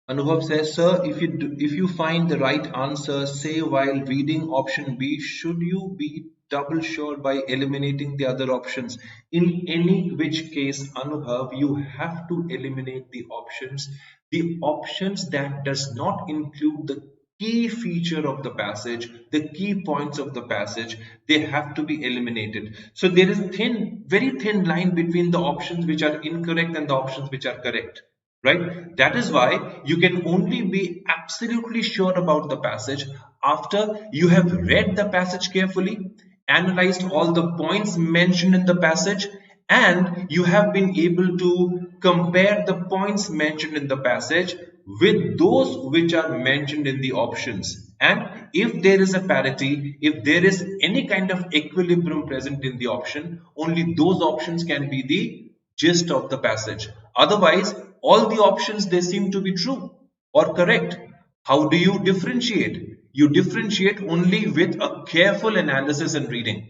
Anubhav says, sir, if you find the right answer, say while reading option B, should you be double sure by eliminating the other options? In any which case, Anubhav, you have to eliminate the options. The options that does not include the key feature of the passage, the key points of the passage, they have to be eliminated. So there is very thin line between the options which are incorrect and the options which are correct. Right? That is why you can only be absolutely sure about the passage after you have read the passage carefully, analyzed all the points mentioned in the passage, and you have been able to compare the points mentioned in the passage with those which are mentioned in the options. And if there is a parity, if there is any kind of equilibrium present in the option, only those options can be the gist of the passage. Otherwise, all the options, they seem to be true or correct. How do you differentiate? You differentiate only with a careful analysis and reading.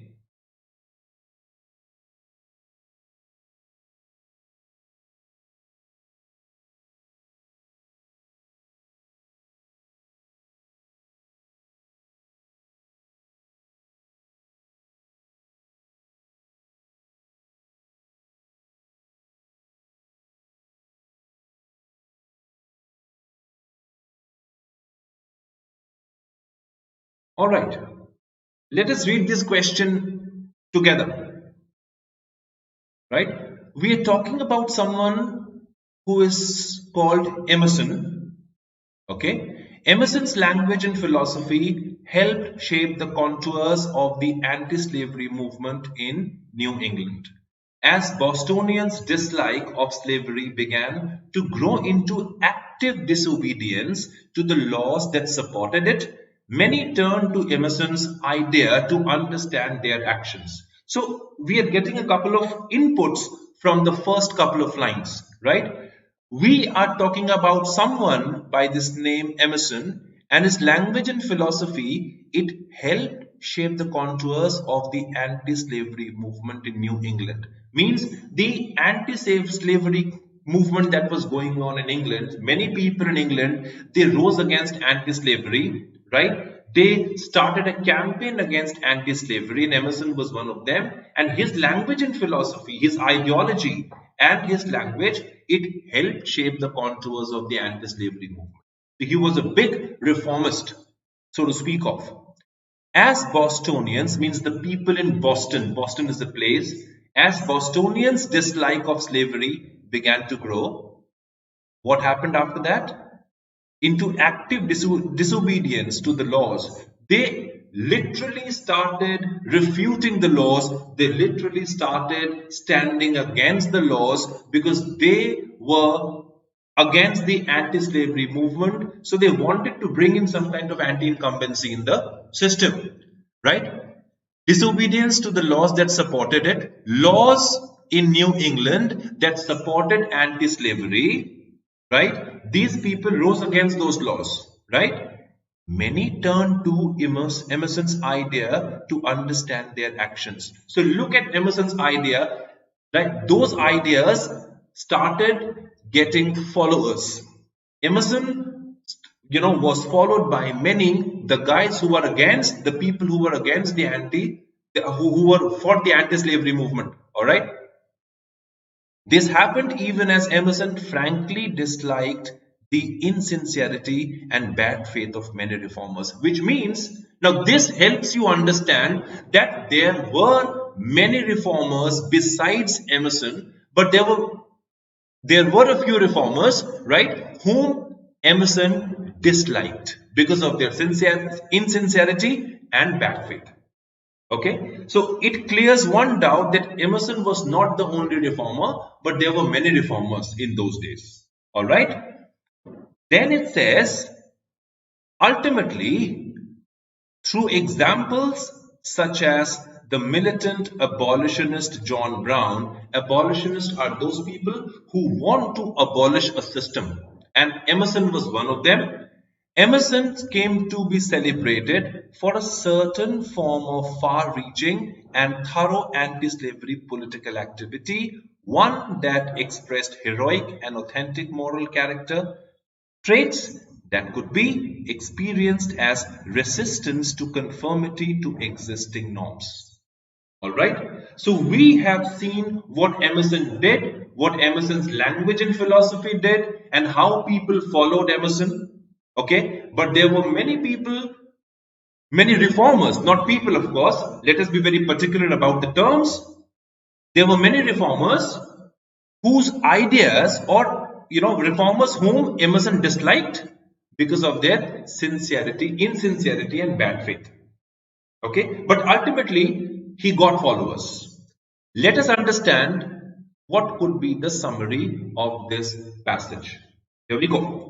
All right, let us read this question together. Right? We are talking about someone who is called Emerson. Okay, Emerson's language and philosophy helped shape the contours of the anti-slavery movement in New England. As Bostonians' dislike of slavery began to grow into active disobedience to the laws that supported it, many turned to Emerson's idea to understand their actions. So we are getting a couple of inputs from the first couple of lines, right? We are talking about someone by this name Emerson, and his language and philosophy, it helped shape the contours of the anti-slavery movement in New England. Means the anti-slavery movement that was going on in England, many people in England, they rose against anti-slavery, right? They started a campaign against anti-slavery, and Emerson was one of them. And his language and philosophy, his ideology and his language, it helped shape the contours of the anti-slavery movement. He was a big reformist, so to speak of. As Bostonians, means the people in Boston, Boston is a place, as Bostonians' dislike of slavery began to grow, what happened after that? Into active disobedience to the laws. They literally started refuting the laws. They literally started standing against the laws because they were against the anti-slavery movement. So they wanted to bring in some kind of anti-incumbency in the system, right? Disobedience to the laws that supported it. Laws in New England that supported anti-slavery, right? These people rose against those laws, right? Many turned to Emerson's idea to understand their actions. So look at Emerson's idea, right? Those ideas started getting followers. Emerson, was followed by many, the guys who were against, the people who were against who were for the anti-slavery movement, all right? This happened even as Emerson frankly disliked the insincerity and bad faith of many reformers, which means, now this helps you understand that there were many reformers besides Emerson, but there were a few reformers, right, whom Emerson disliked because of their insincerity and bad faith. Okay, so it clears one doubt that Emerson was not the only reformer, but there were many reformers in those days. All right. Then it says, ultimately, through examples such as the militant abolitionist John Brown, abolitionists are those people who want to abolish a system, and Emerson was one of them. Emerson came to be celebrated for a certain form of far-reaching and thorough anti-slavery political activity, one that expressed heroic and authentic moral character, traits that could be experienced as resistance to conformity to existing norms. All right. So we have seen what Emerson did, what Emerson's language and philosophy did, and how people followed Emerson. Okay, but there were many people, many reformers, not people, of course. Let us be very particular about the terms. There were many reformers whose ideas, or reformers whom Emerson disliked because of their insincerity, and bad faith. Okay, but ultimately he got followers. Let us understand what could be the summary of this passage. Here we go.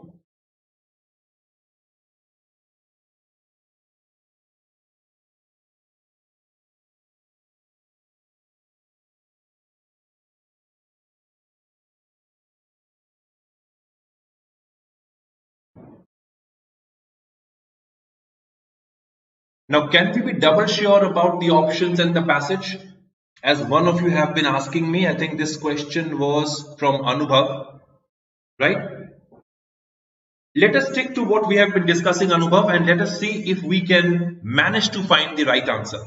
Now, can we be double sure about the options and the passage? As one of you have been asking me, I think this question was from Anubhav, right? Let us stick to what we have been discussing, Anubhav, and let us see if we can manage to find the right answer.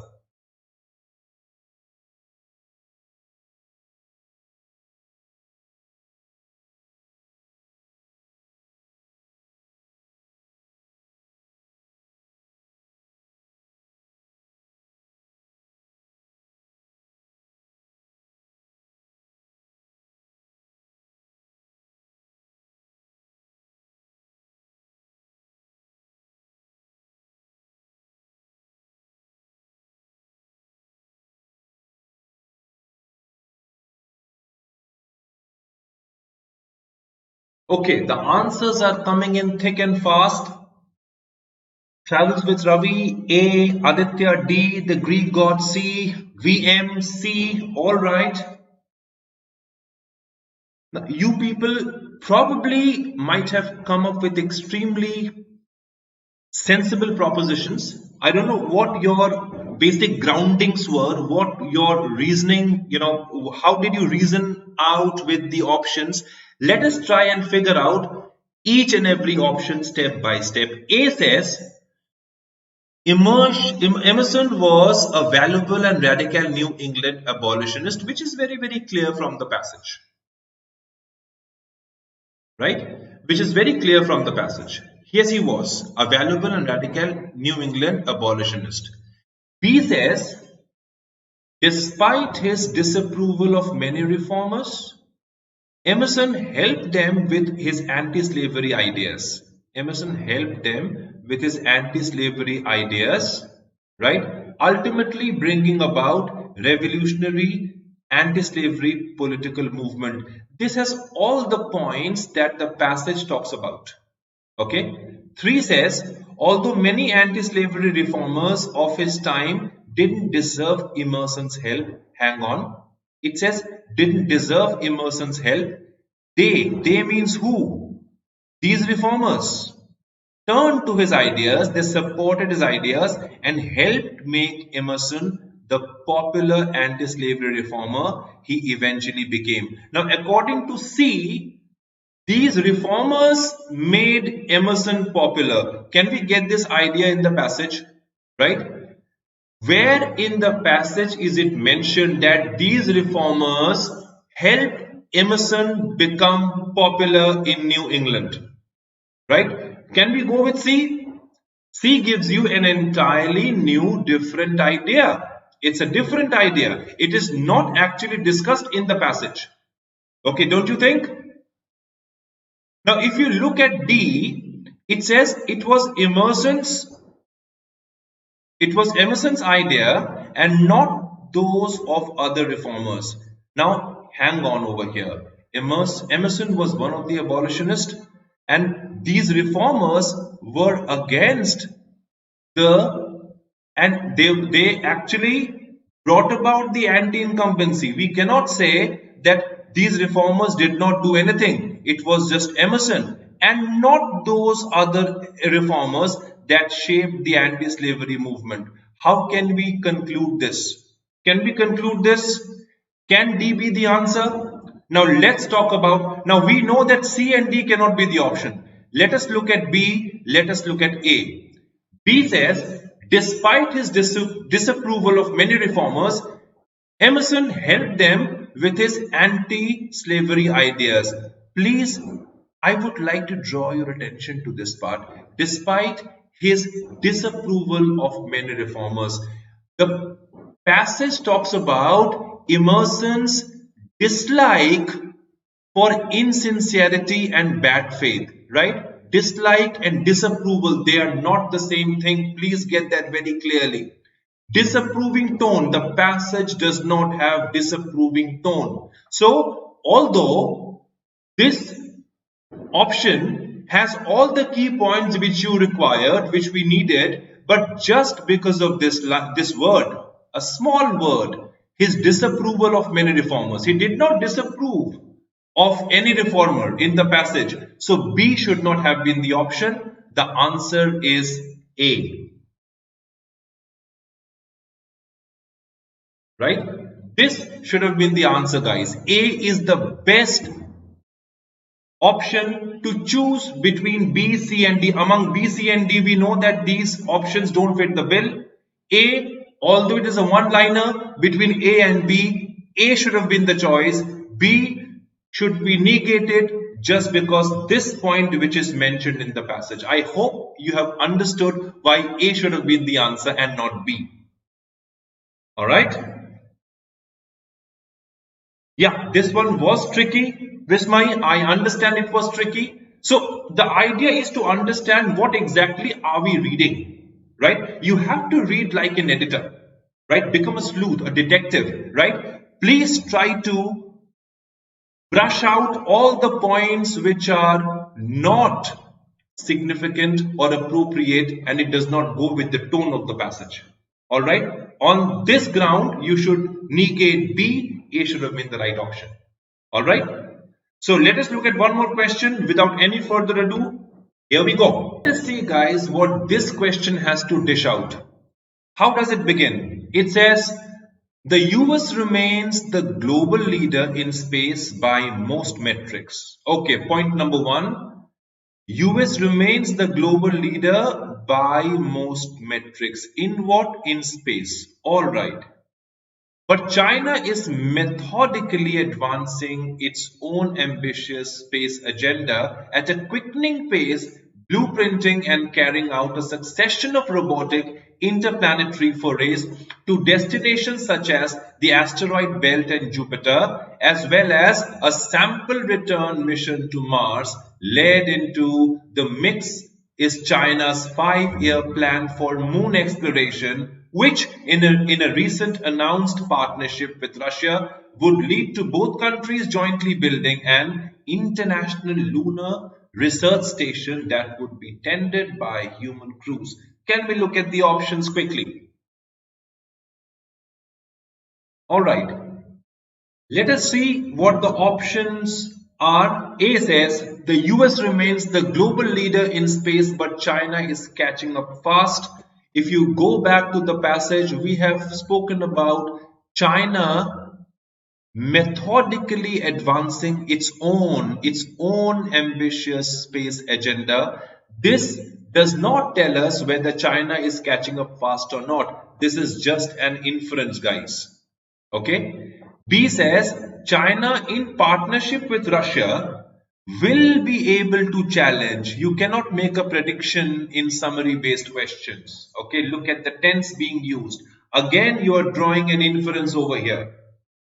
Okay, the answers are coming in thick and fast. Travels with Ravi, A, Aditya, D, the Greek god C, VM, C, all right. Now, you people probably might have come up with extremely sensible propositions. I don't know what your basic groundings were, what your reasoning, how did you reason out with the options? Let us try and figure out each and every option step by step. A says, Emerson was a valuable and radical New England abolitionist, which is very, very clear from the passage. Right? Which is very clear from the passage. Yes, he was a valuable and radical New England abolitionist. B says, despite his disapproval of many reformers, Emerson helped them with his anti-slavery ideas. Emerson helped them with his anti-slavery ideas, right? Ultimately bringing about revolutionary anti-slavery political movement. This has all the points that the passage talks about. Okay. 3 says, although many anti-slavery reformers of his time didn't deserve Emerson's help, hang on. It says didn't deserve Emerson's help. They means who? These reformers turned to his ideas, they supported his ideas and helped make Emerson the popular anti-slavery reformer he eventually became. Now, according to C, these reformers made Emerson popular. Can we get this idea in the passage? Right? Where in the passage is it mentioned that these reformers helped Emerson become popular in New England? Right? Can we go with C? C gives you an entirely new, different idea. It's a different idea. It is not actually discussed in the passage. Okay, don't you think? Now, if you look at D, it says it was Emerson's idea and not those of other reformers. Now, hang on over here. Emerson was one of the abolitionists, and these reformers were against and they actually brought about the anti-incumbency. We cannot say that these reformers did not do anything. It was just Emerson and not those other reformers that shaped the anti-slavery movement. How can we conclude this? Can we conclude this? Can D be the answer? Now let's talk about, now we know that C and D cannot be the option. Let us look at B, let us look at A. B says, despite his disapproval of many reformers, Emerson helped them with his anti-slavery ideas. Please, I would like to draw your attention to this part. Despite his disapproval of many reformers, the passage talks about Emerson's dislike for insincerity and bad faith, right? Dislike and disapproval, they are not the same thing. Please get that very clearly. Disapproving tone, the passage does not have disapproving tone. So, although this option has all the key points which you required, which we needed, but just because of this word, a small word, his disapproval of many reformers, he did not disapprove of any reformer in the passage. So B should not have been the option. The answer is A. Right? This should have been the answer, guys. A is the best option to choose between B, C and D. Among B, C and D, we know that these options don't fit the bill. A, although it is a one-liner between A and B, A should have been the choice. B should be negated just because this point which is mentioned in the passage. I hope you have understood why A should have been the answer and not B. Alright? Yeah, this one was tricky. Vismay, I understand it was tricky. So the idea is to understand what exactly are we reading, right? You have to read like an editor, right? Become a sleuth, a detective, right? Please try to brush out all the points which are not significant or appropriate and it does not go with the tone of the passage. All right. On this ground, you should negate B. A should have been the right option. All right. So let us look at one more question without any further ado. Here we go. Let us see, guys, what this question has to dish out. How does it begin? It says, the US remains the global leader in space by most metrics. Okay, point number one. US remains the global leader by most metrics. In what? In space. All right. But China is methodically advancing its own ambitious space agenda at a quickening pace, blueprinting and carrying out a succession of robotic interplanetary forays to destinations such as the asteroid belt and Jupiter, as well as a sample return mission to Mars. Led into the mix is China's 5-year plan for moon exploration, which in a recent announced partnership with Russia would lead to both countries jointly building an international lunar research station that would be tended by human crews. Can we look at the options quickly? All right. Let us see what the options are. A says the US remains the global leader in space, but China is catching up fast. If you go back to the passage, we have spoken about China methodically advancing its own ambitious space agenda. This does not tell us whether China is catching up fast or not. This is just an inference, guys. Okay. B says China in partnership with Russia will be able to challenge. You cannot make a prediction in summary based questions. Okay, look at the tense being used. Again, you are drawing an inference over here,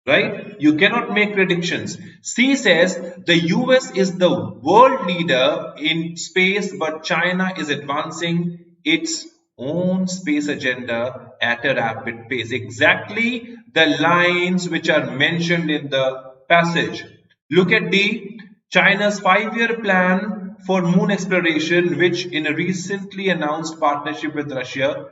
right? You cannot make predictions. C says the US is the world leader in space, but China is advancing its own space agenda at a rapid pace. Exactly the lines which are mentioned in the passage. Look at D. China's 5-year plan for moon exploration, which in a recently announced partnership with Russia,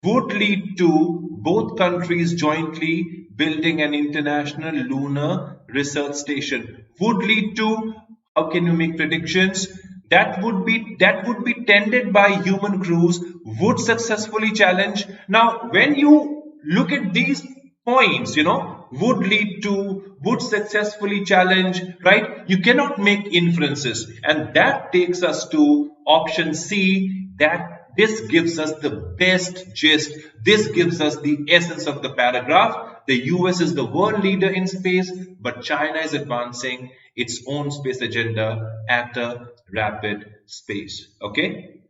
would lead to both countries jointly building an international lunar research station. Would lead to, how can you make predictions? That would be tended by human crews, would successfully challenge. Now when you look at these points, would lead to, would successfully challenge, right? You cannot make inferences, and that takes us to option C, that this gives us the best gist. This gives us the essence of the paragraph. The US is the world leader in space, but China is advancing its own space agenda at a rapid pace. Okay.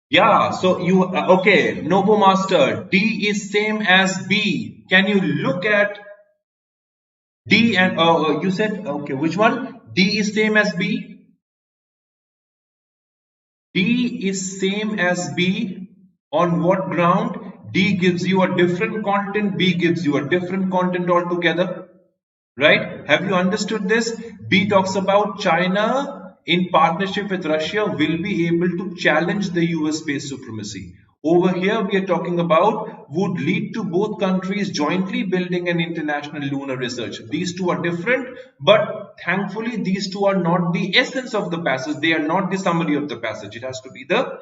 Yeah, so you, okay, Novo Master, D is same as B. Can you look at D and, you said, okay, which one? D is same as B? D is same as B on what ground? D gives you a different content, B gives you a different content altogether, right? Have you understood this? B talks about China in partnership with Russia will be able to challenge the US space supremacy. Over here we are talking about would lead to both countries jointly building an international lunar research. These two are different, but thankfully these two are not the essence of the passage. They are not the summary of the passage. It has to be the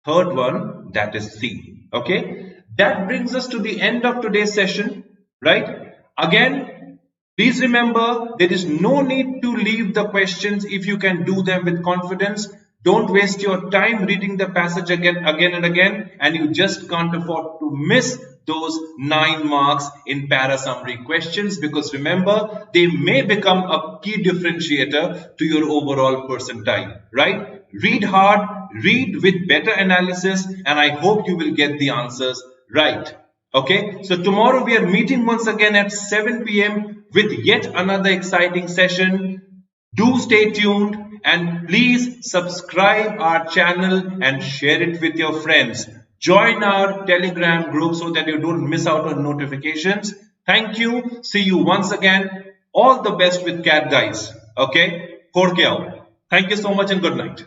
third one, that is C. Okay, that brings us to the end of today's session, right? Again, please remember there is no need to leave the questions if you can do them with confidence. Don't waste your time reading the passage again and again, and you just can't afford to miss those 9 marks in ParaSummary questions, because remember, they may become a key differentiator to your overall percentile, right? Read hard, read with better analysis, and I hope you will get the answers right. Okay, so tomorrow we are meeting once again at 7 p.m. with yet another exciting session. Do stay tuned, and please subscribe our channel and share it with your friends. Join our Telegram group so that you don't miss out on notifications. Thank you. See you once again. All the best with CAT, guys. Okay? Thank you so much and good night.